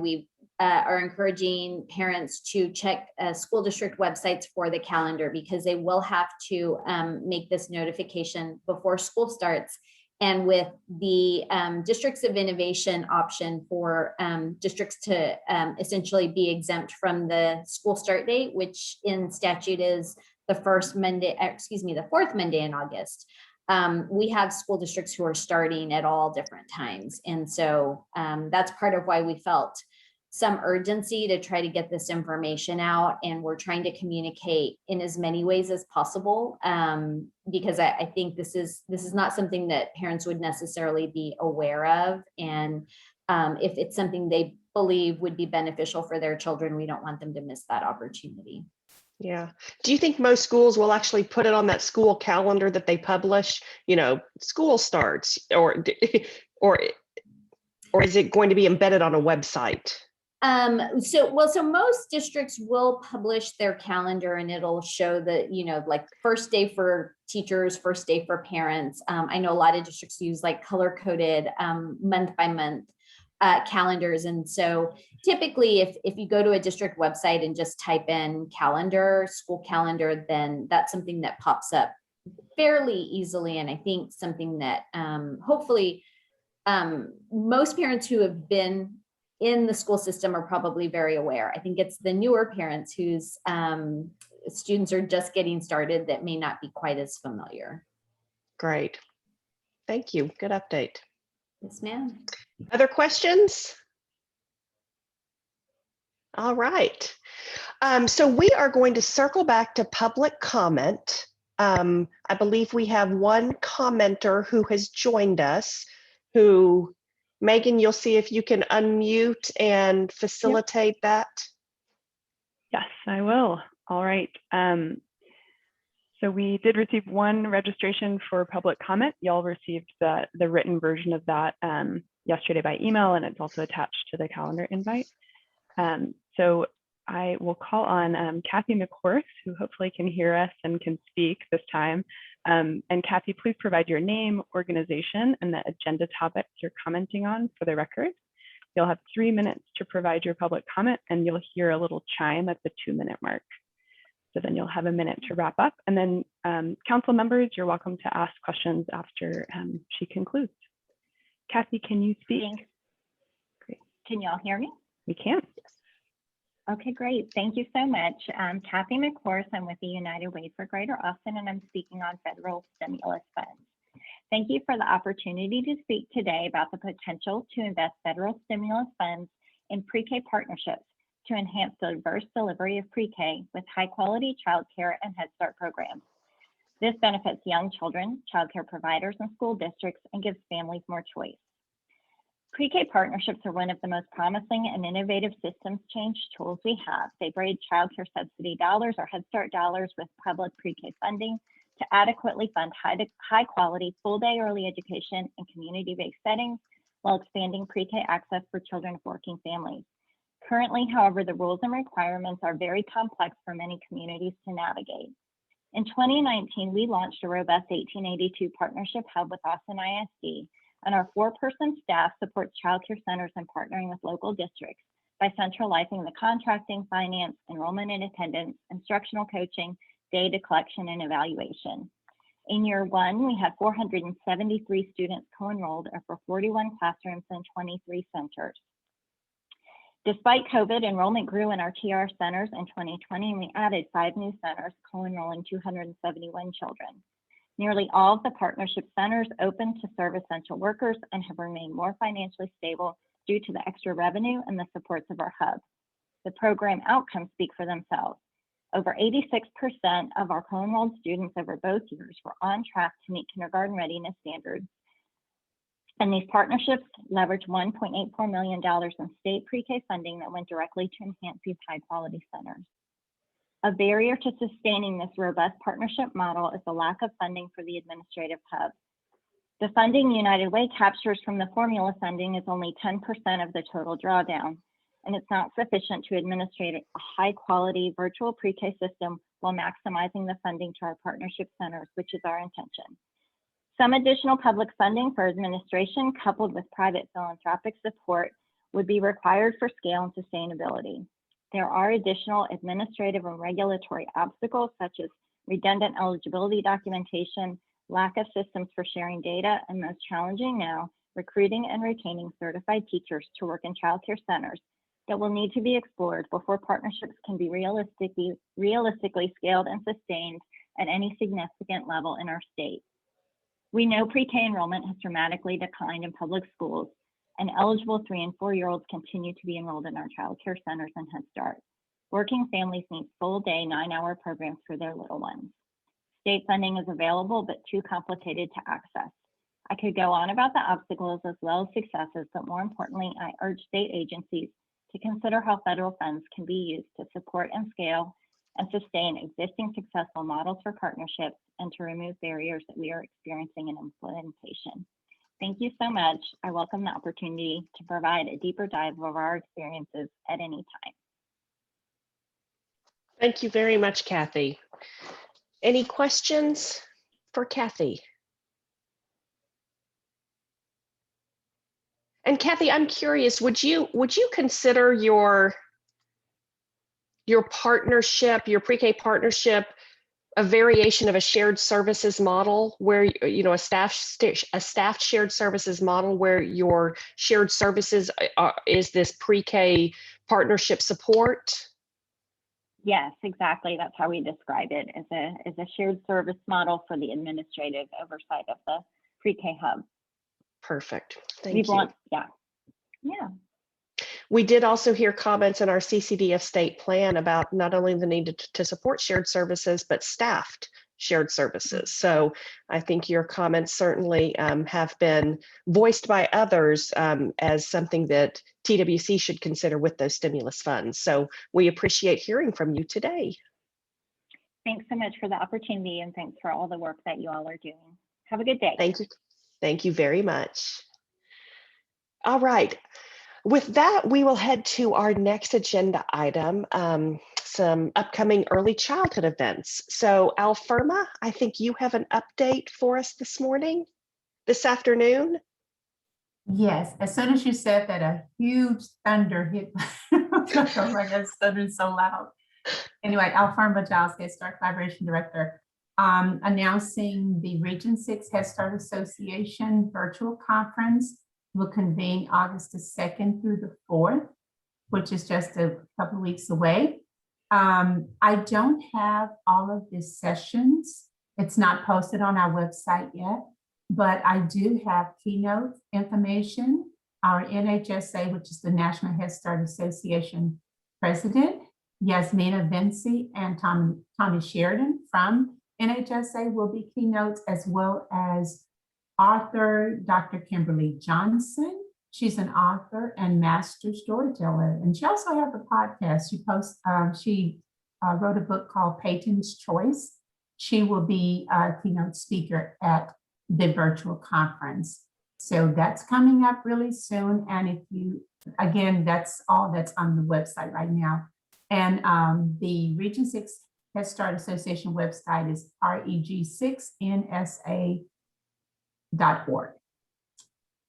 we are encouraging parents to check school district websites for the calendar, because they will have to make this notification before school starts. And with the Districts of Innovation option for districts to essentially be exempt from the school start date, which in statute is the fourth Monday in August. We have school districts who are starting at all different times. And so that's part of why we felt some urgency to try to get this information out. And we're trying to communicate in as many ways as possible, because I think this is not something that parents would necessarily be aware of. And if it's something they believe would be beneficial for their children, we don't want them to miss that opportunity. Yeah. Do you think most schools will actually put it on that school calendar that they publish, school starts, or is it going to be embedded on a website? So most districts will publish their calendar, and it'll show that, like first day for teachers, first day for parents. I know a lot of districts use like color-coded month by month calendars. And so typically if you go to a district website and just type in calendar, school calendar, then that's something that pops up fairly easily. And I think something that hopefully most parents who have been in the school system are probably very aware. I think it's the newer parents whose students are just getting started that may not be quite as familiar. Great. Thank you. Good update. Yes, ma'am. Other questions? All right. So we are going to circle back to public comment. I believe we have one commenter who has joined us, who, Megan, you'll see if you can unmute and facilitate that. Yes, I will. All right. So we did receive one registration for public comment. Y'all received the written version of that yesterday by email, and it's also attached to the calendar invite. So I will call on Kathy McCourse, who hopefully can hear us and can speak this time. And Kathy, please provide your name, organization, and the agenda topics you're commenting on for the record. You'll have 3 minutes to provide your public comment, and you'll hear a little chime at the 2-minute mark. So then you'll have a minute to wrap up. And then council members, you're welcome to ask questions after she concludes. Kathy, can you speak? Thanks. Great. Can y'all hear me? We can. Okay, great. Thank you so much. I'm Kathy McCourse. I'm with the United Way for Greater Austin, and I'm speaking on federal stimulus funds. Thank you for the opportunity to speak today about the potential to invest federal stimulus funds in pre-K partnerships to enhance the diverse delivery of pre-K with high-quality childcare and Head Start programs. This benefits young children, childcare providers, and school districts, and gives families more choice. Pre-K partnerships are one of the most promising and innovative systems change tools we have. They braid childcare subsidy dollars or Head Start dollars with public pre-K funding to adequately fund high-quality full-day early education in community-based settings while expanding pre-K access for children of working families. Currently, however, the rules and requirements are very complex for many communities to navigate. In 2019, we launched a robust 1882 partnership hub with Austin ISD, and our 4-person staff supports childcare centers in partnering with local districts by centralizing the contracting, finance, enrollment and attendance, instructional coaching, data collection, and evaluation. In year 1, we had 473 students co-enrolled over 41 classrooms and 23 centers. Despite COVID, enrollment grew in our TR centers in 2020, and we added 5 new centers co-enrolling 271 children. Nearly all of the partnership centers open to serve essential workers and have remained more financially stable due to the extra revenue and the supports of our hub. The program outcomes speak for themselves. Over 86% of our co-enrolled students over both years were on track to meet kindergarten readiness standards. And these partnerships leveraged $1.84 million in state pre-K funding that went directly to enhance these high-quality centers. A barrier to sustaining this robust partnership model is the lack of funding for the administrative hub. The funding United Way captures from the formula funding is only 10% of the total drawdown, and it's not sufficient to administrate a high-quality virtual pre-K system while maximizing the funding to our partnership centers, which is our intention. Some additional public funding for administration coupled with private philanthropic support would be required for scale and sustainability. There are additional administrative and regulatory obstacles such as redundant eligibility documentation, lack of systems for sharing data, and most challenging now, recruiting and retaining certified teachers to work in childcare centers that will need to be explored before partnerships can be realistically scaled and sustained at any significant level in our state. We know pre-K enrollment has dramatically declined in public schools, and eligible 3- and 4-year-olds continue to be enrolled in our child care centers and Head Start. Working families need full-day 9-hour programs for their little ones. State funding is available, but too complicated to access. I could go on about the obstacles as well as successes, but more importantly, I urge state agencies to consider how federal funds can be used to support and scale and sustain existing successful models for partnerships and to remove barriers that we are experiencing in implementation. Thank you so much. I welcome the opportunity to provide a deeper dive of our experiences at any time. Thank you very much, Kathy. Any questions for Kathy? And Kathy, I'm curious, would you consider your partnership, your pre-K partnership, a variation of a shared services model where, you know, a staff shared services model where your shared services is this pre-K partnership support? Yes, exactly. That's how we describe it, as a shared service model for the administrative oversight of the pre-K hub. Perfect. Thank you. Yeah. Yeah. We did also hear comments in our CCDF state plan about not only the need to support shared services, but staffed shared services. So I think your comments certainly have been voiced by others as something that TWC should consider with those stimulus funds. So we appreciate hearing from you today. Thanks so much for the opportunity, and thanks for all the work that you all are doing. Have a good day. Thank you. Thank you very much. All right. With that, we will head to our next agenda item, some upcoming early childhood events. So Alferma, I think you have an update for us this afternoon. Yes, as soon as you said that, a huge thunder hit. Oh my God, it's thundering so loud. Anyway, Alferma Giles, Head Start Collaboration Director, announcing the Region 6 Head Start Association virtual conference will convene August the 2nd through the 4th, which is just a couple of weeks away. I don't have all of the sessions. It's not posted on our website yet, but I do have keynote information. Our NHSA, which is the National Head Start Association President, Yasmina Vinci, and Tommy Sheridan from NHSA will be keynotes, as well as author Dr. Kimberly Johnson. She's an author and master storyteller, and she also has a podcast. She wrote a book called Peyton's Choice. She will be a keynote speaker at the virtual conference. So that's coming up really soon. And if you, again, that's all that's on the website right now. And the Region 6 Head Start Association website is reg6nsa.org.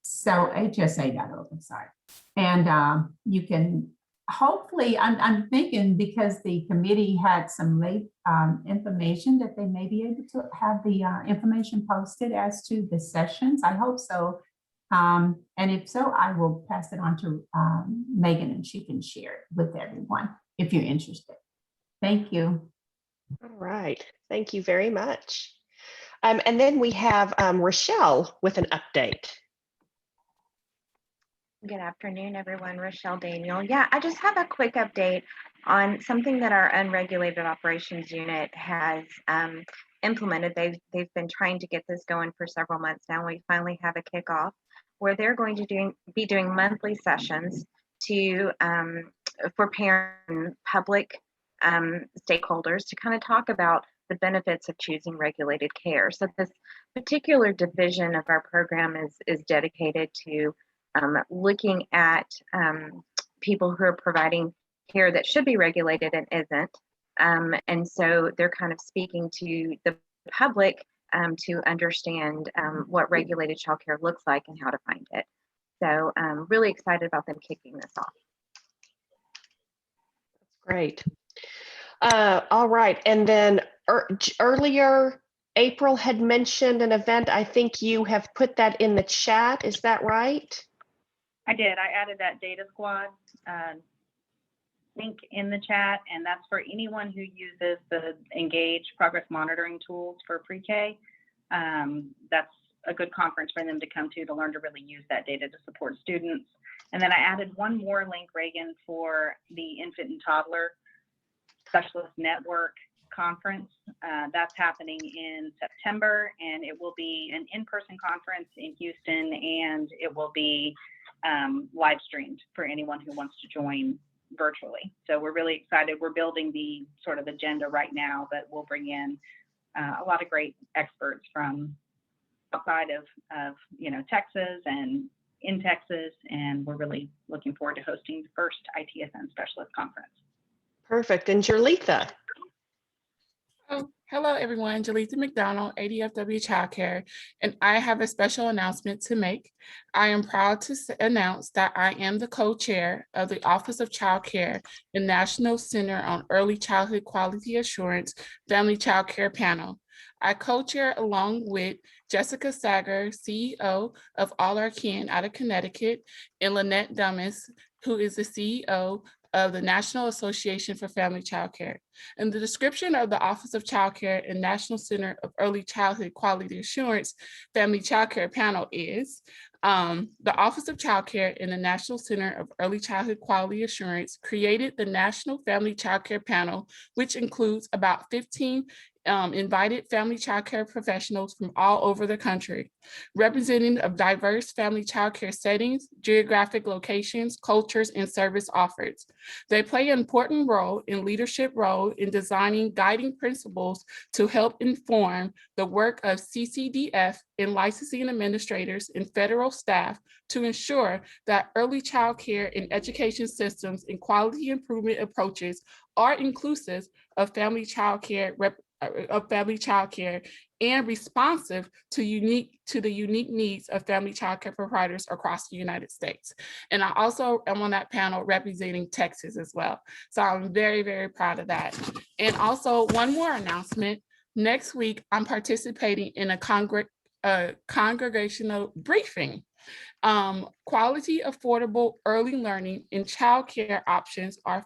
So hsa.org, I'm sorry. And you can hopefully, I'm thinking, because the committee had some late information, that they may be able to have the information posted as to the sessions. I hope so. And if so, I will pass it on to Megan, and she can share it with everyone if you're interested. Thank you. All right. Thank you very much. And then we have Rochelle with an update. Good afternoon, everyone. Rochelle Daniel. Yeah, I just have a quick update on something that our unregulated operations unit has implemented. They've been trying to get this going for several months now. We finally have a kickoff where they're going to be doing monthly sessions for parent and public stakeholders to kind of talk about the benefits of choosing regulated care. So this particular division of our program is dedicated to looking at people who are providing care that should be regulated and isn't. And so they're kind of speaking to the public to understand what regulated childcare looks like and how to find it. So I'm really excited about them kicking this off. That's great. All right. And then earlier, April had mentioned an event. I think you have put that in the chat. Is that right? I did. I added that data squad link in the chat, and that's for anyone who uses the Engage progress monitoring tools for pre-K. That's a good conference for them to come to learn to really use that data to support students. And then I added one more link, Reagan, for the infant and toddler specialist network conference. That's happening in September, and it will be an in-person conference in Houston, and it will be live streamed for anyone who wants to join virtually. So we're really excited. We're building the sort of agenda right now, but we'll bring in a lot of great experts from outside of Texas and in Texas, and we're really looking forward to hosting the first ITSN specialist conference. Perfect. And Jerletha? Oh, hello, everyone. Jaleesa McDonald, ADFW Childcare, and I have a special announcement to make. I am proud to announce that I am the co-chair of the Office of Child Care and National Center on Early Childhood Quality Assurance Family Child Care Panel. I co-chair along with Jessica Sager, CEO of All Our Kin out of Connecticut, and Lynette Dummis, who is the CEO of the National Association for Family Child Care. And the description of the Office of Child Care and National Center of Early Childhood Quality Assurance Family Child Care Panel is the Office of Child Care and the National Center of Early Childhood Quality Assurance created the National Family Child Care Panel, which includes about 15 invited family child care professionals from all over the country, representing of diverse family child care settings, geographic locations, cultures, and service offerings. They play an important role in leadership role in designing guiding principles to help inform the work of CCDF and licensing administrators and federal staff to ensure that early child care and education systems and quality improvement approaches are inclusive of family child care and responsive to the unique needs of family child care providers across the United States. And I also am on that panel representing Texas as well. So I'm very, very proud of that. And also one more announcement. Next week, I'm participating in a congregational briefing. Quality, affordable early learning and child care options are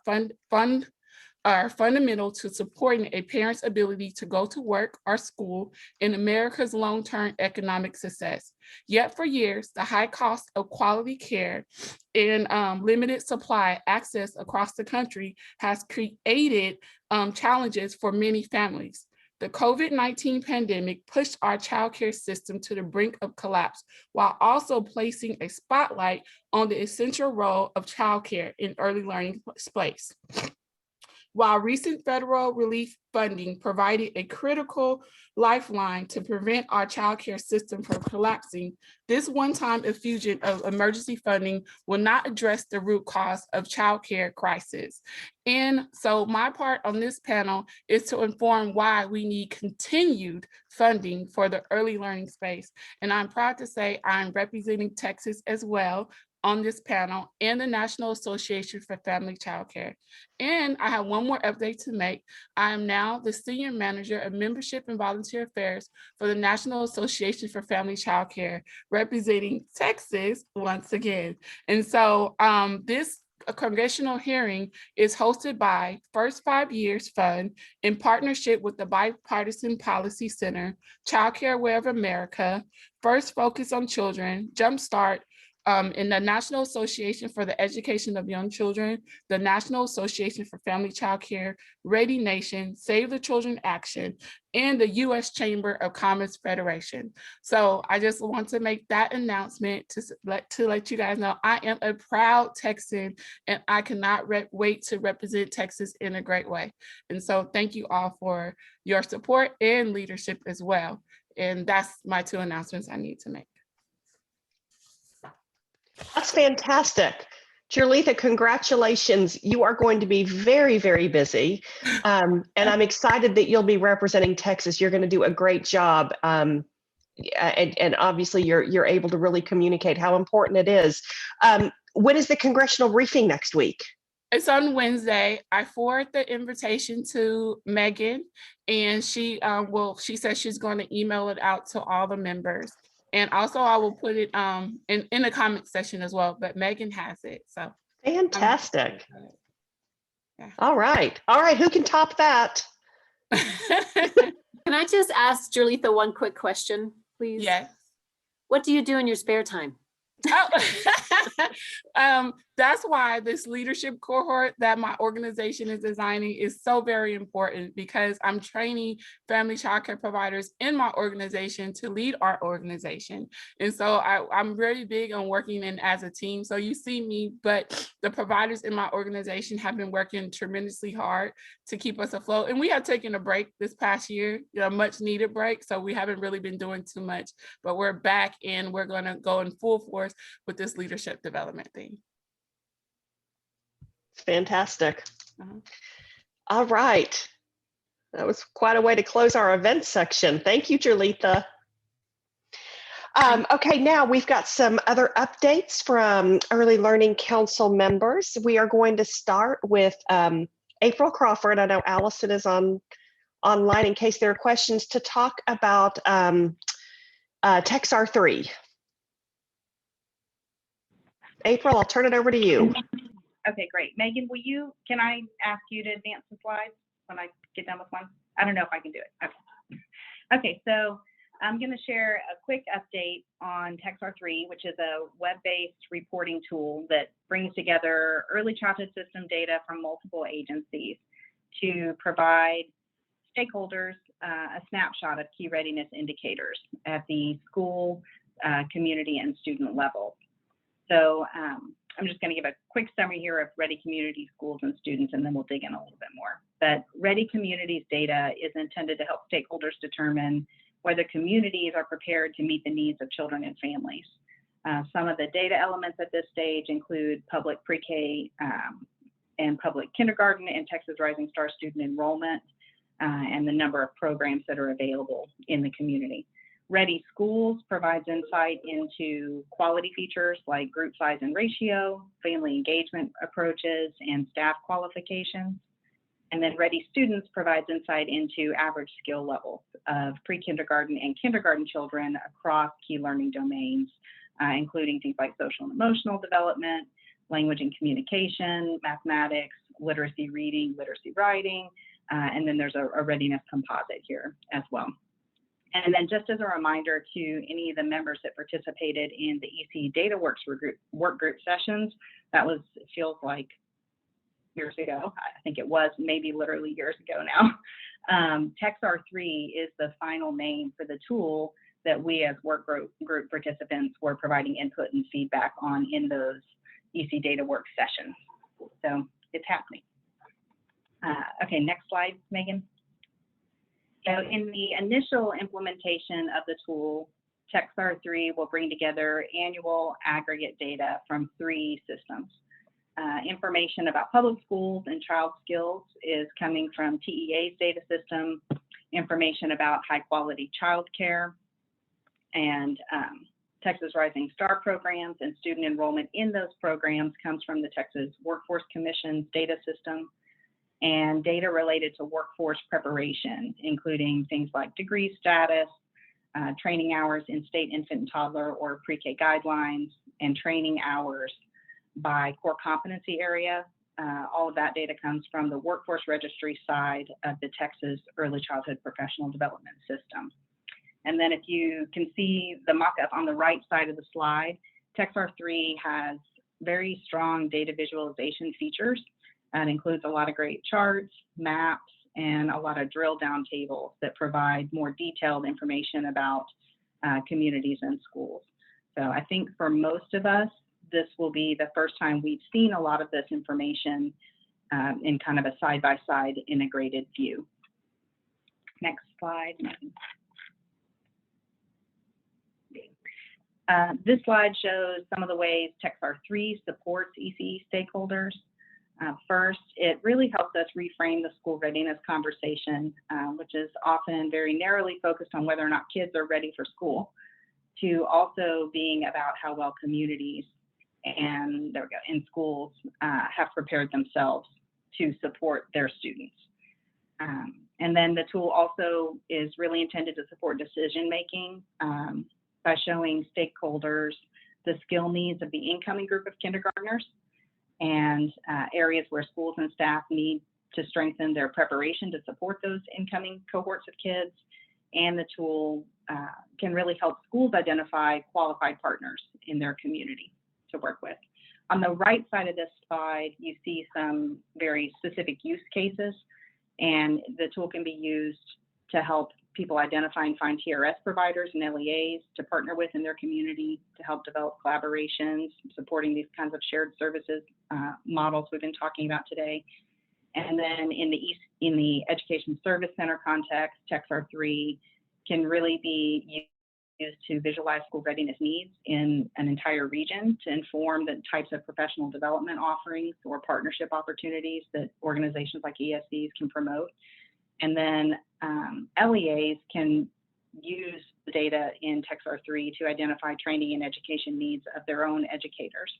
fundamental to supporting a parent's ability to go to work or school in America's long-term economic success. Yet for years, the high cost of quality care and limited supply access across the country has created challenges for many families. The COVID-19 pandemic pushed our childcare system to the brink of collapse, while also placing a spotlight on the essential role of childcare in early learning space. While recent federal relief funding provided a critical lifeline to prevent our childcare system from collapsing, this one-time infusion of emergency funding will not address the root cause of childcare crisis. And so my part on this panel is to inform why we need continued funding for the early learning space. And I'm proud to say I'm representing Texas as well on this panel and the National Association for Family Child Care. And I have one more update to make. I am now the Senior Manager of Membership and Volunteer Affairs for the National Association for Family Child Care, representing Texas once again. And so this congressional hearing is hosted by First 5 Years Fund in partnership with the Bipartisan Policy Center, Child Care Way of America, First Focus on Children, Jumpstart, in the National Association for the Education of Young Children, the National Association for Family Child Care, Ready Nation, Save the Children Action, and the U.S. Chamber of Commerce Federation. So I just want to make that announcement to let you guys know I am a proud Texan and I cannot wait to represent Texas in a great way. And so thank you all for your support and leadership as well. And that's my 2 announcements I need to make. That's fantastic. Jaleesa, congratulations. You are going to be very, very busy. And I'm excited that you'll be representing Texas. You're going to do a great job. And obviously you're able to really communicate how important it is. When is the congressional briefing next week? It's on Wednesday. I forward the invitation to Megan, and she says she's going to email it out to all the members. And also I will put it in the comment section as well, but Megan has it, so. Fantastic. Yeah. All right. Who can top that? Can I just ask Jaleesa one quick question, please? Yes. What do you do in your spare time? That's why this leadership cohort that my organization is designing is so very important, because I'm training family childcare providers in my organization to lead our organization. And so I'm really big on working in as a team. So you see me, but the providers in my organization have been working tremendously hard to keep us afloat. And we have taken a break this past year, a much needed break. So we haven't really been doing too much, but we're back and we're going to go in full force with this leadership development thing. Fantastic. All right. That was quite a way to close our events section. Thank you, Julitha. Okay, now we've got some other updates from Early Learning Council members. We are going to start with April Crawford. I know Allison is online in case there are questions, to talk about TexR 3. April, I'll turn it over to you. Okay, great. Megan, can I ask you to advance the slides when I get done with one? I don't know if I can do it. Okay, so I'm going to share a quick update on TexR 3, which is a web-based reporting tool that brings together early childhood system data from multiple agencies to provide stakeholders a snapshot of key readiness indicators at the school, community, and student level. So I'm just going to give a quick summary here of Ready Community schools and students, and then we'll dig in a little bit more. But Ready Communities data is intended to help stakeholders determine whether communities are prepared to meet the needs of children and families. Some of the data elements at this stage include public pre-K and public kindergarten and Texas Rising Star student enrollment, and the number of programs that are available in the community. Ready Schools provides insight into quality features like group size and ratio, family engagement approaches, and staff qualifications. And then Ready Students provides insight into average skill levels of pre-kindergarten and kindergarten children across key learning domains, including things like social and emotional development, language and communication, mathematics, literacy reading, literacy writing, and then there's a readiness composite here as well. And then just as a reminder to any of the members that participated in the EC Data Works work group sessions, that was, it feels like years ago. I think it was maybe literally years ago now. TexR 3 is the final name for the tool that we as work group participants were providing input and feedback on in those EC Data Works sessions. So it's happening. Okay, next slide, Megan. So in the initial implementation of the tool, TexR 3 will bring together annual aggregate data from 3 systems. Information about public schools and child skills is coming from TEA's data system. Information about high quality childcare and Texas Rising Star programs and student enrollment in those programs comes from the Texas Workforce Commission's data system. And data related to workforce preparation, including things like degree status, training hours in state infant and toddler or pre-K guidelines, and training hours by core competency area. All of that data comes from the workforce registry side of the Texas Early Childhood Professional Development System. And then if you can see the mock-up on the right side of the slide, TexR 3 has very strong data visualization features. It includes a lot of great charts, maps, and a lot of drill down tables that provide more detailed information about communities and schools. So I think for most of us, this will be the first time we've seen a lot of this information in kind of a side-by-side integrated view. Next slide. This slide shows some of the ways TexR 3 supports ECE stakeholders. First, it really helps us reframe the school readiness conversation, which is often very narrowly focused on whether or not kids are ready for school, to also being about how well communities and in schools have prepared themselves to support their students. And then the tool also is really intended to support decision making by showing stakeholders the skill needs of the incoming group of kindergartners and areas where schools and staff need to strengthen their preparation to support those incoming cohorts of kids. And the tool can really help schools identify qualified partners in their community to work with. On the right side of this slide, you see some very specific use cases, and the tool can be used to help people identify and find TRS providers and LEAs to partner with in their community to help develop collaborations, supporting these kinds of shared services models we've been talking about today. And then in the Education Service Center context, TexR 3 can really be used to visualize school readiness needs in an entire region to inform the types of professional development offerings or partnership opportunities that organizations like ESCs can promote. And then LEAs can use the data in TextR3 to identify training and education needs of their own educators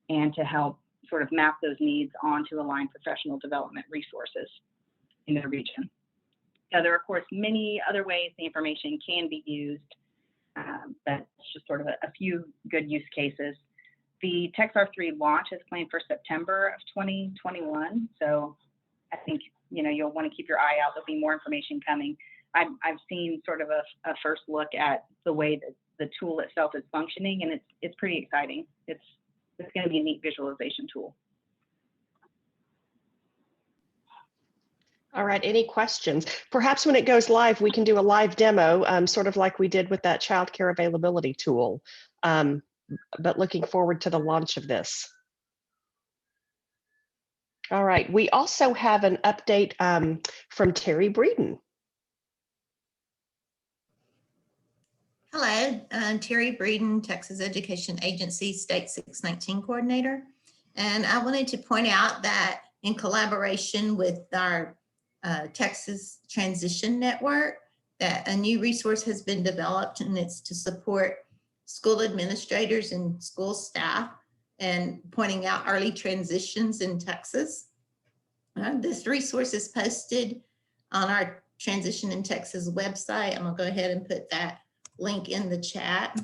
and to help sort of map those needs onto aligned professional development resources in their region. Now, there are, of course, many other ways the information can be used. That's just sort of a few good use cases. The TextR3 launch is planned for September of 2021. So I think, you know, you'll want to keep your eye out. There'll be more information coming. I've seen sort of a first look at the way that the tool itself is functioning, and it's pretty exciting. It's going to be a neat visualization tool. All right, any questions? Perhaps when it goes live, we can do a live demo, sort of like we did with that childcare availability tool. But looking forward to the launch of this. All right, we also have an update from Terry Breeden. Hello, I'm Terry Breeden, Texas Education Agency State 619 Coordinator. And I wanted to point out that in collaboration with our Texas Transition Network, that a new resource has been developed, and it's to support school administrators and school staff and pointing out early transitions in Texas. This resource is posted on our Transition in Texas website. I'm gonna go ahead and put that link in the chat.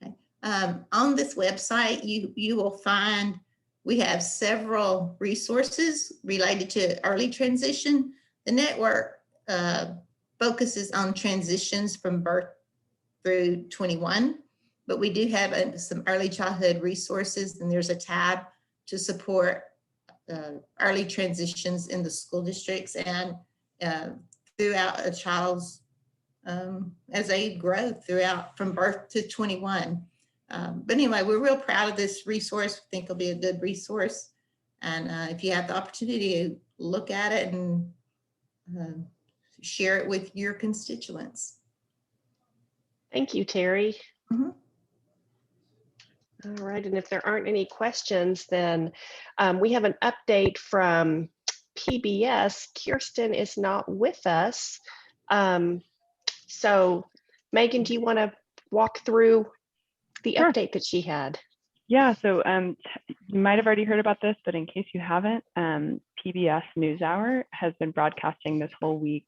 Okay. On this website, you will find we have several resources related to early transition. The network focuses on transitions from birth through 21, but we do have some early childhood resources, and there's a tab to support early transitions in the school districts and throughout a child's as they grow throughout from birth to 21. But anyway, we're real proud of this resource. We think it'll be a good resource. And if you have the opportunity to look at it and share it with your constituents. Thank you, Terry. Mm-hmm. All right, and if there aren't any questions, then we have an update from PBS. Kirsten is not with us. So Megan, do you want to walk through the update that she had? Yeah, so you might have already heard about this, but in case you haven't, PBS NewsHour has been broadcasting this whole week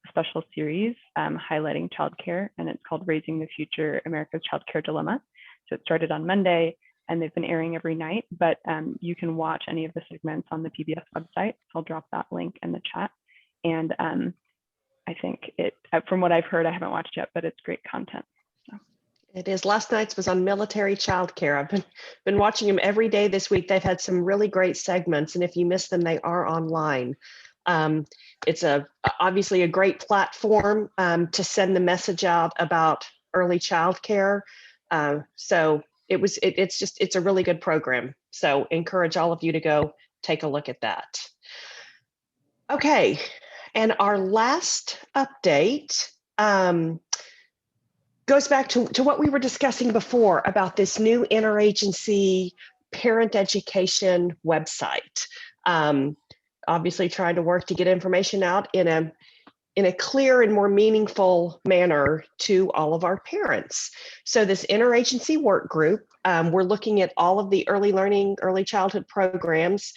a special series highlighting childcare, and it's called Raising the Future, America's Childcare Dilemma. So it started on Monday, and they've been airing every night, but you can watch any of the segments on the PBS website. I'll drop that link in the chat. And I think from what I've heard, I haven't watched yet, but it's great content. So. It is. Last night's was on military childcare. I've been watching them every day this week. They've had some really great segments, and if you miss them, they are online. It's obviously a great platform to send the message out about early childcare. So it's a really good program. So encourage all of you to go take a look at that. Okay. And our last update goes back to what we were discussing before about this new interagency parent education website. Obviously trying to work to get information out in a clear and more meaningful manner to all of our parents. So this interagency work group, we're looking at all of the early learning, early childhood programs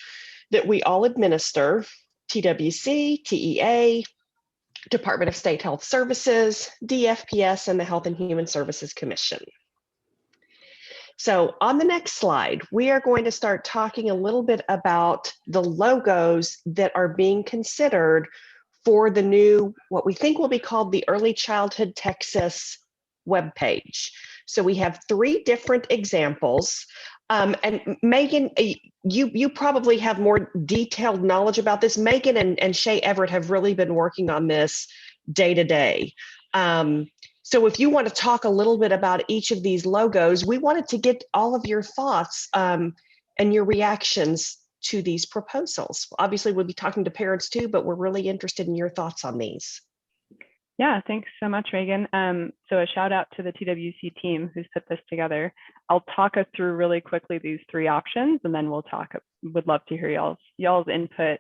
that we all administer. TWC, TEA, Department of State Health Services, DFPS, and the Health and Human Services Commission. So on the next slide, we are going to start talking a little bit about the logos that are being considered for the new, what we think will be called the Early Childhood Texas webpage. So we have 3 different examples. And Megan, you probably have more detailed knowledge about this. Megan and Shay Everett have really been working on this day to day. So if you want to talk a little bit about each of these logos, we wanted to get all of your thoughts and your reactions to these proposals. Obviously, we'll be talking to parents too, but we're really interested in your thoughts on these. Yeah, thanks so much, Reagan. So a shout out to the TWC team who's put this together. I'll talk us through really quickly these 3 options, and then we'll talk. Would love to hear y'all's input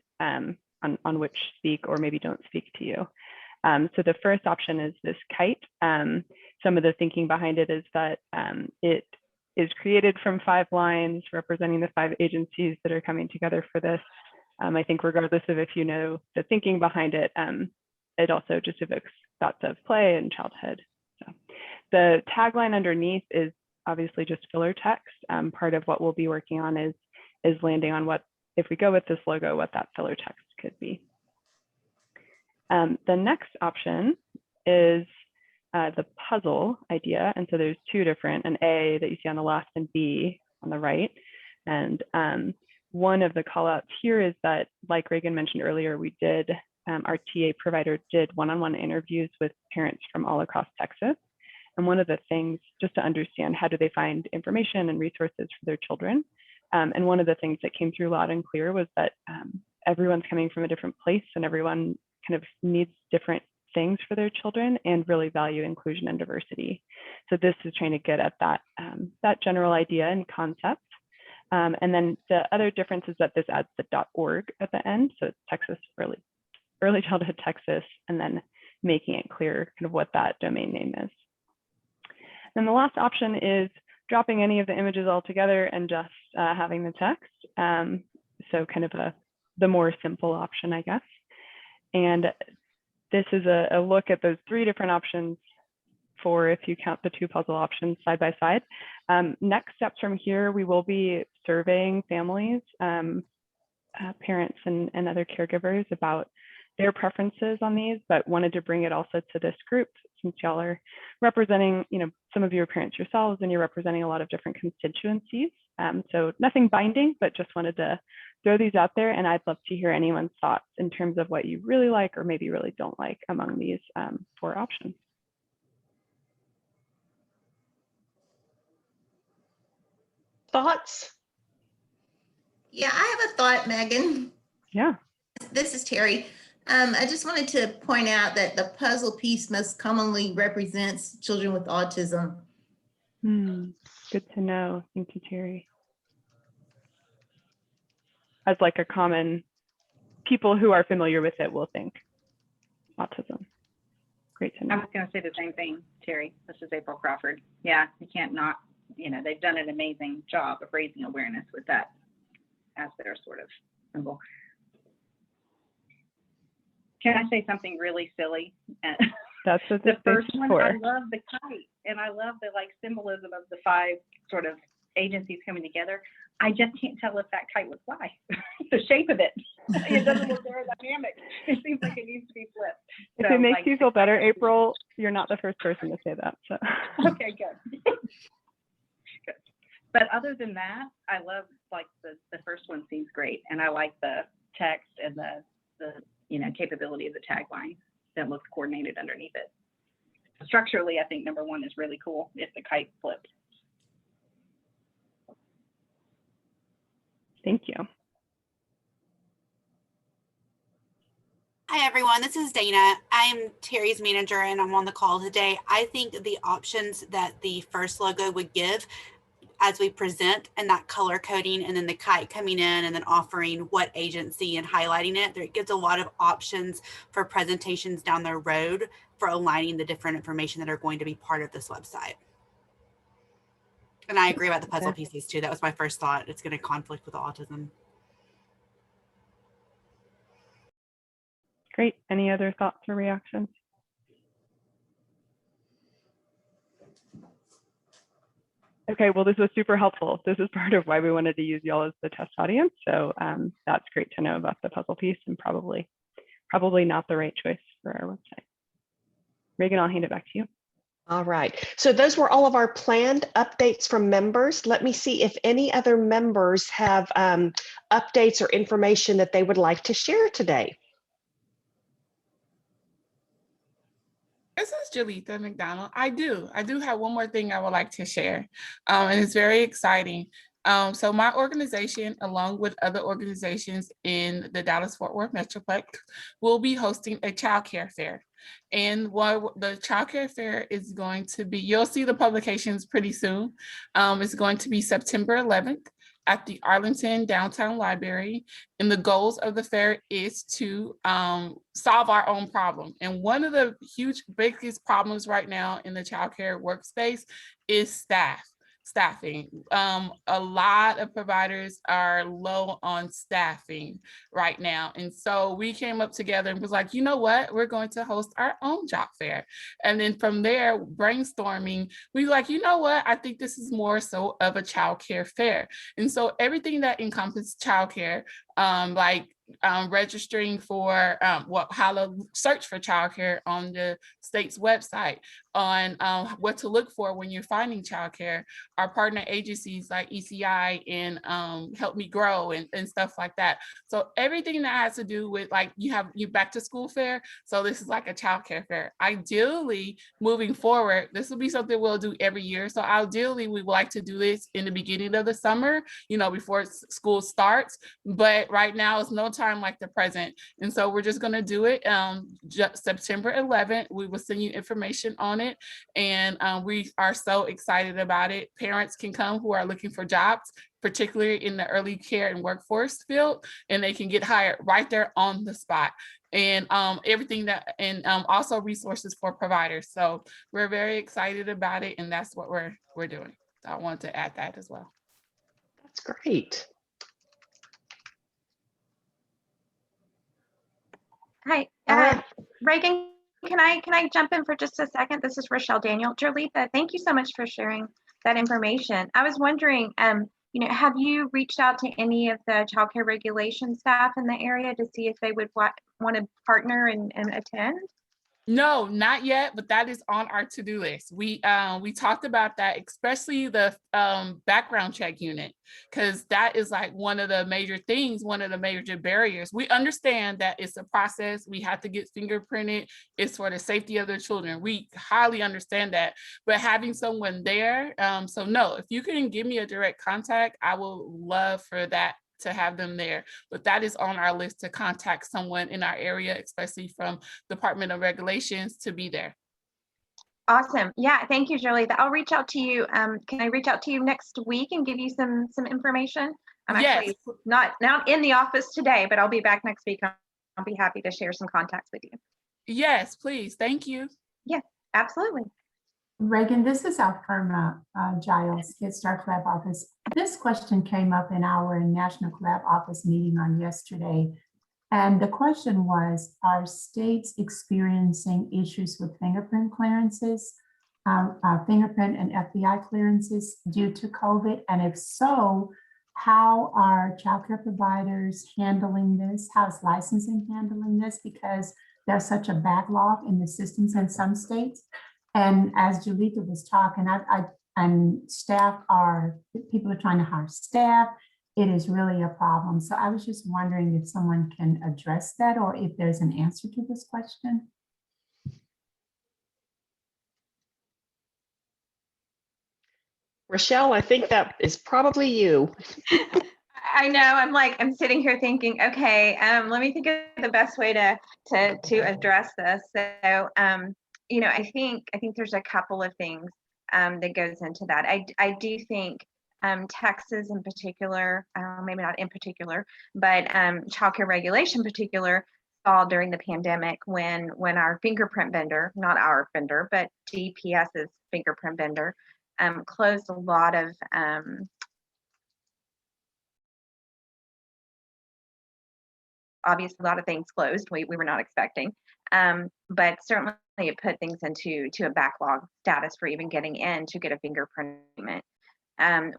on which speak or maybe don't speak to you. So the first option is this kite. Some of the thinking behind it is that it is created from 5 lines representing the 5 agencies that are coming together for this. I think regardless of if you know the thinking behind it, it also just evokes thoughts of play and childhood. So the tagline underneath is obviously just filler text. Part of what we'll be working on is landing on what, if we go with this logo, what that filler text could be. The next option is the puzzle idea. And so there's 2 different, an A that you see on the left and B on the right. And one of the call outs here is that, like Reagan mentioned earlier, we did, our TA provider did one-on-one interviews with parents from all across Texas. And one of the things, just to understand how do they find information and resources for their children. And one of the things that came through loud and clear was that everyone's coming from a different place and everyone kind of needs different things for their children and really value inclusion and diversity. So this is trying to get at that, that general idea and concept. And then the other difference is that this adds the .org at the end. So it's Texas Early Childhood Texas, and then making it clear kind of what that domain name is. Then the last option is dropping any of the images all together and just having the text. So kind of the more simple option, I guess. And this is a look at those 3 different options for, if you count the 2 puzzle options side by side. Next steps from here, we will be surveying families, parents and other caregivers about their preferences on these, but wanted to bring it also to this group since y'all are representing, some of your parents yourselves, and you're representing a lot of different constituencies. So nothing binding, but just wanted to throw these out there, and I'd love to hear anyone's thoughts in terms of what you really like or maybe really don't like among these 4 options. Thoughts? Yeah, I have a thought, Megan. Yeah. This is Terry. I just wanted to point out that the puzzle piece most commonly represents children with autism. Good to know. Thank you, Terry. As like a common, people who are familiar with it will think autism. Great to know. I was going to say the same thing, Terry. This is April Crawford. Yeah, you can't not, they've done an amazing job of raising awareness with that as their sort of symbol. Can I say something really silly? That's what the first one, for. I love the kite, and I love the symbolism of the 5 sort of agencies coming together. I just can't tell if that kite would fly. The shape of it, it doesn't look aerodynamic. It seems like it needs to be flipped. If it makes you feel better, April, you're not the first person to say that. So. Okay, good. Good. But other than that, I love the first one seems great, and I like the text and the capability of the tagline that looks coordinated underneath it. Structurally, I think number 1 is really cool if the kite flips. Thank you. Hi, everyone. This is Dana. I'm Terry's manager, and I'm on the call today. I think the options that the first logo would give as we present, and that color coding, and then the kite coming in and then offering what agency and highlighting it, there gives a lot of options for presentations down the road for aligning the different information that are going to be part of this website. And I agree about the puzzle pieces too. That was my first thought. It's going to conflict with autism. Great. Any other thoughts or reactions? Okay, well, this was super helpful. This is part of why we wanted to use y'all as the test audience. So that's great to know about the puzzle piece, and probably not the right choice for our website. Reagan, I'll hand it back to you. All right. So those were all of our planned updates from members. Let me see if any other members have updates or information that they would like to share today. This is Jolita McDonald. I do have one more thing I would like to share, and it's very exciting. So my organization, along with other organizations in the Dallas-Fort Worth Metroplex, will be hosting a child care fair. And what the child care fair is going to be, you'll see the publications pretty soon. It's going to be September 11th at the Arlington Downtown Library. And the goals of the fair is to solve our own problem. And one of the biggest problems right now in the childcare workspace is staffing. A lot of providers are low on staffing right now. And so we came up together and was like, you know what, we're going to host our own job fair. And then from there, brainstorming, we were like, you know what, I think this is more so of a childcare fair. And so everything that encompasses childcare, like registering for how to search for childcare on the state's website, on what to look for when you're finding childcare. Our partner agencies like ECI and Help Me Grow and stuff like that. So everything that has to do with, like, you have your back to school fair. So this is like a childcare fair. Ideally, moving forward, this will be something we'll do every year. So ideally, we would like to do this in the beginning of the summer, before school starts. But right now, it's no time like the present. And so we're just going to do it September 11th. We will send you information on it. And we are so excited about it. Parents can come who are looking for jobs, particularly in the early care and workforce field, and they can get hired right there on the spot. And everything that, and also resources for providers. So we're very excited about it, and that's what we're doing. So I wanted to add that as well. That's great. Hi, Reagan, can I jump in for just a second? This is Rochelle Daniel. Jolita, thank you so much for sharing that information. I was wondering, have you reached out to any of the childcare regulation staff in the area to see if they would want to partner and attend? No, not yet, but that is on our to-do list. We talked about that, especially the background check unit, because that is like one of the major things, one of the major barriers. We understand that it's a process. We have to get fingerprinted. It's for the safety of the children. We highly understand that, but having someone there, so no, if you can give me a direct contact, I will love for that to have them there. But that is on our list, to contact someone in our area, especially from Department of Regulations, to be there. Awesome. Yeah, thank you, Jolie. I'll reach out to you. Can I reach out to you next week and give you some information? I'm actually not in the office today, but I'll be back next week. I'll be happy to share some contacts with you. Yes, please. Thank you. Yeah, absolutely. Reagan, this is Alperna Giles, Head Start Collab office. This question came up in our National Collab office meeting on yesterday. And the question was, are states experiencing issues with fingerprint clearances, fingerprint and FBI clearances due to COVID? And if so, how are childcare providers handling this? How's licensing handling this? Because there's such a backlog in the systems in some states. And as Julita was talking, people are trying to hire staff. It is really a problem. So I was just wondering if someone can address that, or if there's an answer to this question. Rochelle, I think that is probably you. I know. I'm sitting here thinking, okay, let me think of the best way to address this. So, I think there's a couple of things that goes into that. I do think Texas in particular, maybe not in particular, but childcare regulation in particular, saw during the pandemic when our fingerprint vendor, not our vendor, but DPS's fingerprint vendor, closed a lot of obviously a lot of things closed we were not expecting, but certainly it put things into a backlog status for even getting in to get a fingerprint treatment.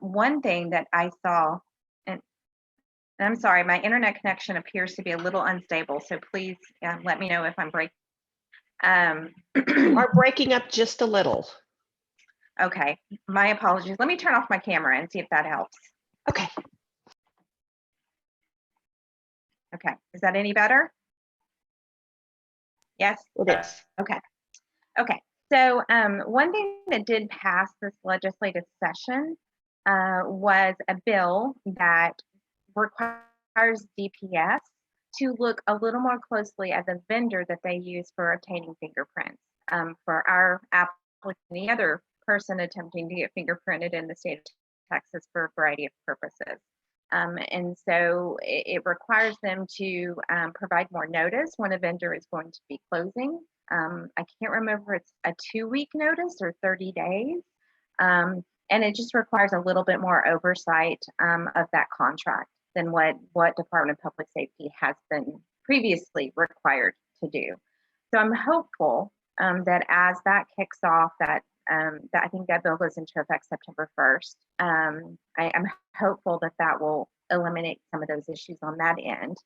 One thing that I saw, and I'm sorry, my internet connection appears to be a little unstable, so please let me know if I'm breaking. Are breaking up just a little. Okay, my apologies. Let me turn off my camera and see if that helps. Okay. Okay, is that any better? Yes? It is. Okay. Okay, so one thing that did pass this legislative session was a bill that requires DPS to look a little more closely at the vendor that they use for obtaining fingerprints for our applicant, any other person attempting to get fingerprinted in the state of Texas for a variety of purposes. And so it requires them to provide more notice when a vendor is going to be closing. I can't remember if it's a 2-week notice or 30 days. And it just requires a little bit more oversight of that contract than what Department of Public Safety has been previously required to do. So I'm hopeful that as that kicks off, that I think that bill goes into effect September 1st. I'm hopeful that that will eliminate some of those issues on that end.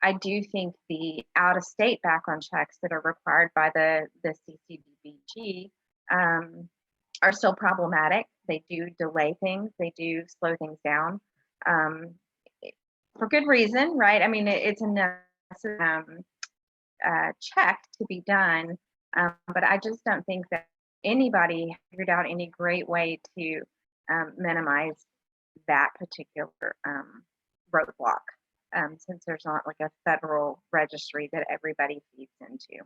I do think the out-of-state background checks that are required by the CCDBG are still problematic. They do delay things. They do slow things down for good reason, right? I mean, it's a necessary check to be done, but I just don't think that anybody figured out any great way to minimize that particular roadblock, since there's not like a federal registry that everybody feeds into.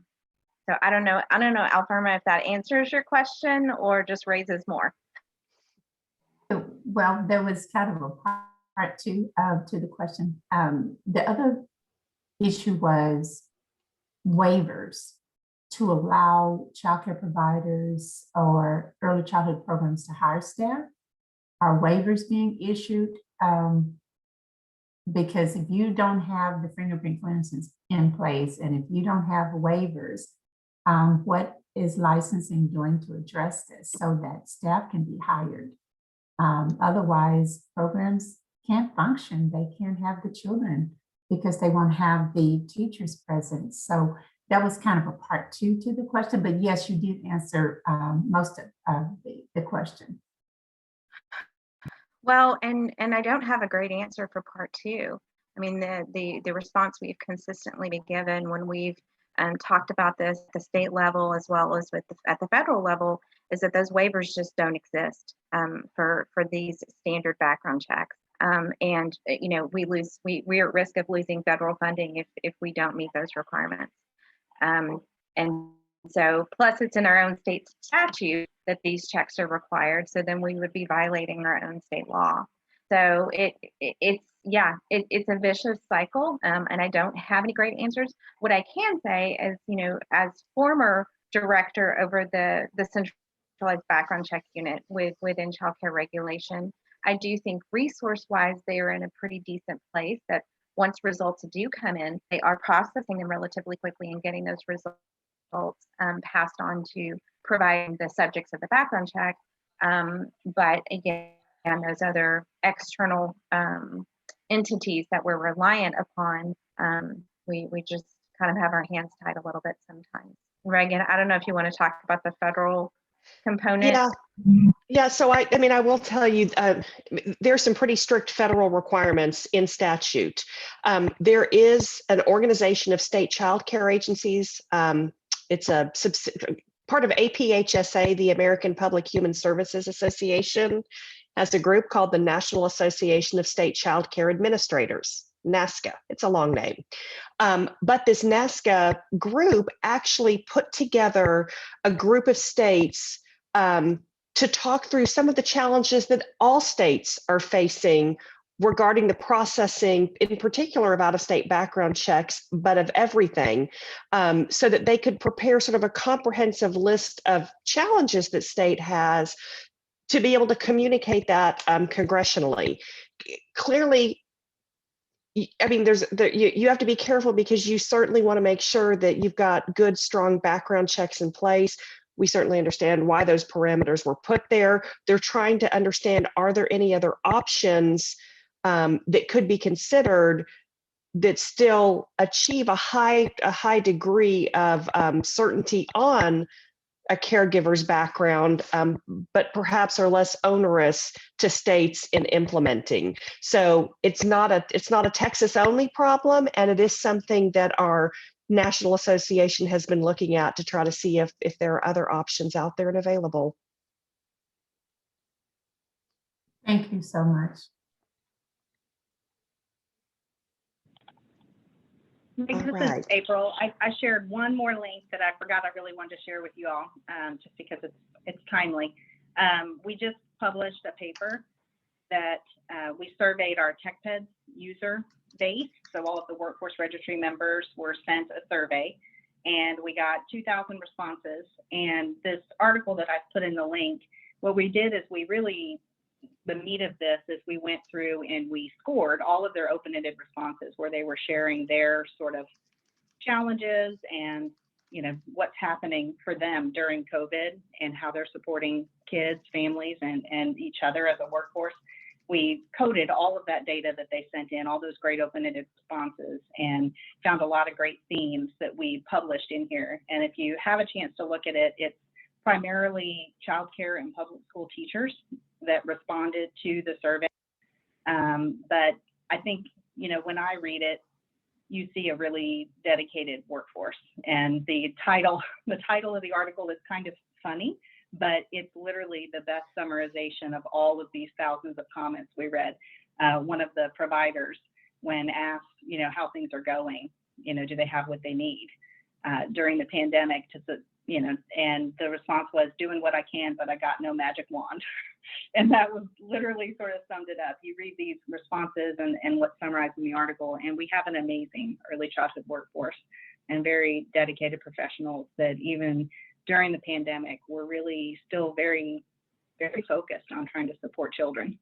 So I don't know, Alfarma, if that answers your question or just raises more. Well, there was kind of a part two to the question. The other issue was waivers to allow childcare providers or early childhood programs to hire staff. Are waivers being issued? Because if you don't have the fingerprint clearances in place, and if you don't have waivers, what is licensing doing to address this so that staff can be hired? Otherwise, programs can't function. They can't have the children because they won't have the teachers present. So that was kind of a part two to the question, but yes, you did answer most of the question. Well, and I don't have a great answer for part two. I mean, the response we've consistently been given when we've talked about this at the state level as well as at the federal level is that those waivers just don't exist for these standard background checks. And you know, we're at risk of losing federal funding if we don't meet those requirements. And so, plus it's in our own state statute that these checks are required. So then we would be violating our own state law. So it's a vicious cycle, and I don't have any great answers. What I can say is, you know, as former director over the centralized background check unit within child care regulation, I do think resource-wise, they are in a pretty decent place that once results do come in, they are processing them relatively quickly and getting those results passed on to providing the subjects of the background check. But again, those other external entities that we're reliant upon, we just kind of have our hands tied a little bit sometimes. Reagan, I don't know if you want to talk about the federal component. Yeah. So I mean, I will tell you, there's some pretty strict federal requirements in statute. There is an organization of state child care agencies. It's a part of APHSA, the American Public Human Services Association, has a group called the National Association of State Child Care Administrators, NASCA. It's a long name. But this NASCA group actually put together a group of states to talk through some of the challenges that all states are facing regarding the processing, in particular of out-of-state background checks, but of everything, so that they could prepare sort of a comprehensive list of challenges that state has to be able to communicate that congressionally. Clearly, I mean, you have to be careful because you certainly want to make sure that you've got good, strong background checks in place. We certainly understand why those parameters were put there. They're trying to understand, are there any other options that could be considered that still achieve a high degree of certainty on a caregiver's background, but perhaps are less onerous to states in implementing. So it's not a Texas only problem, and it is something that our National Association has been looking at to try to see if there are other options out there and available. Thank you so much. This is April. I shared one more link that I forgot I really wanted to share with you all, just because it's timely. We just published a paper that we surveyed our TechPeds user base. So all of the workforce registry members were sent a survey, and we got 2,000 responses. And this article that I've put in the link, what we did is the meat of this is we went through and we scored all of their open-ended responses where they were sharing their sort of challenges and what's happening for them during COVID and how they're supporting kids, families, and each other as a workforce. We coded all of that data that they sent in, all those great open-ended responses, and found a lot of great themes that we published in here. And if you have a chance to look at it, it's primarily childcare and public school teachers that responded to the survey. But I think, when I read it, you see a really dedicated workforce. And the title of the article is kind of funny, but it's literally the best summarization of all of these thousands of comments we read. One of the providers, when asked, how things are going, do they have what they need during the pandemic, and the response was, doing what I can, but I got no magic wand. And that was literally sort of summed it up. You read these responses and what's summarized in the article, and we have an amazing early childhood workforce and very dedicated professionals that even during the pandemic were really still very, very focused on trying to support children,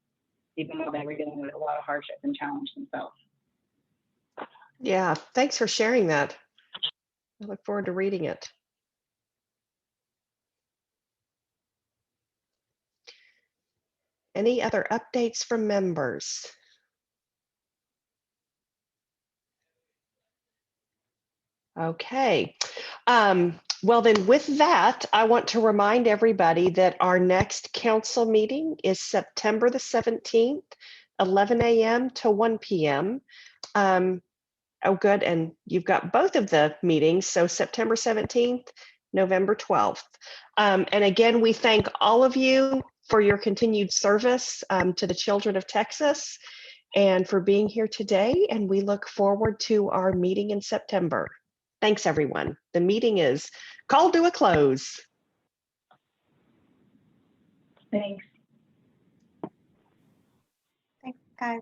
even though they were dealing with a lot of hardship and challenge themselves. Yeah, thanks for sharing that. I look forward to reading it. Any other updates from members? Okay. Well, then with that, I want to remind everybody that our next council meeting is September the 17th, 11 a.m. to 1 p.m. Oh, good. And you've got both of the meetings. So September 17th, November 12th. And again, we thank all of you for your continued service to the children of Texas and for being here today. And we look forward to our meeting in September. Thanks, everyone. The meeting is called to a close. Thanks. Thanks, guys.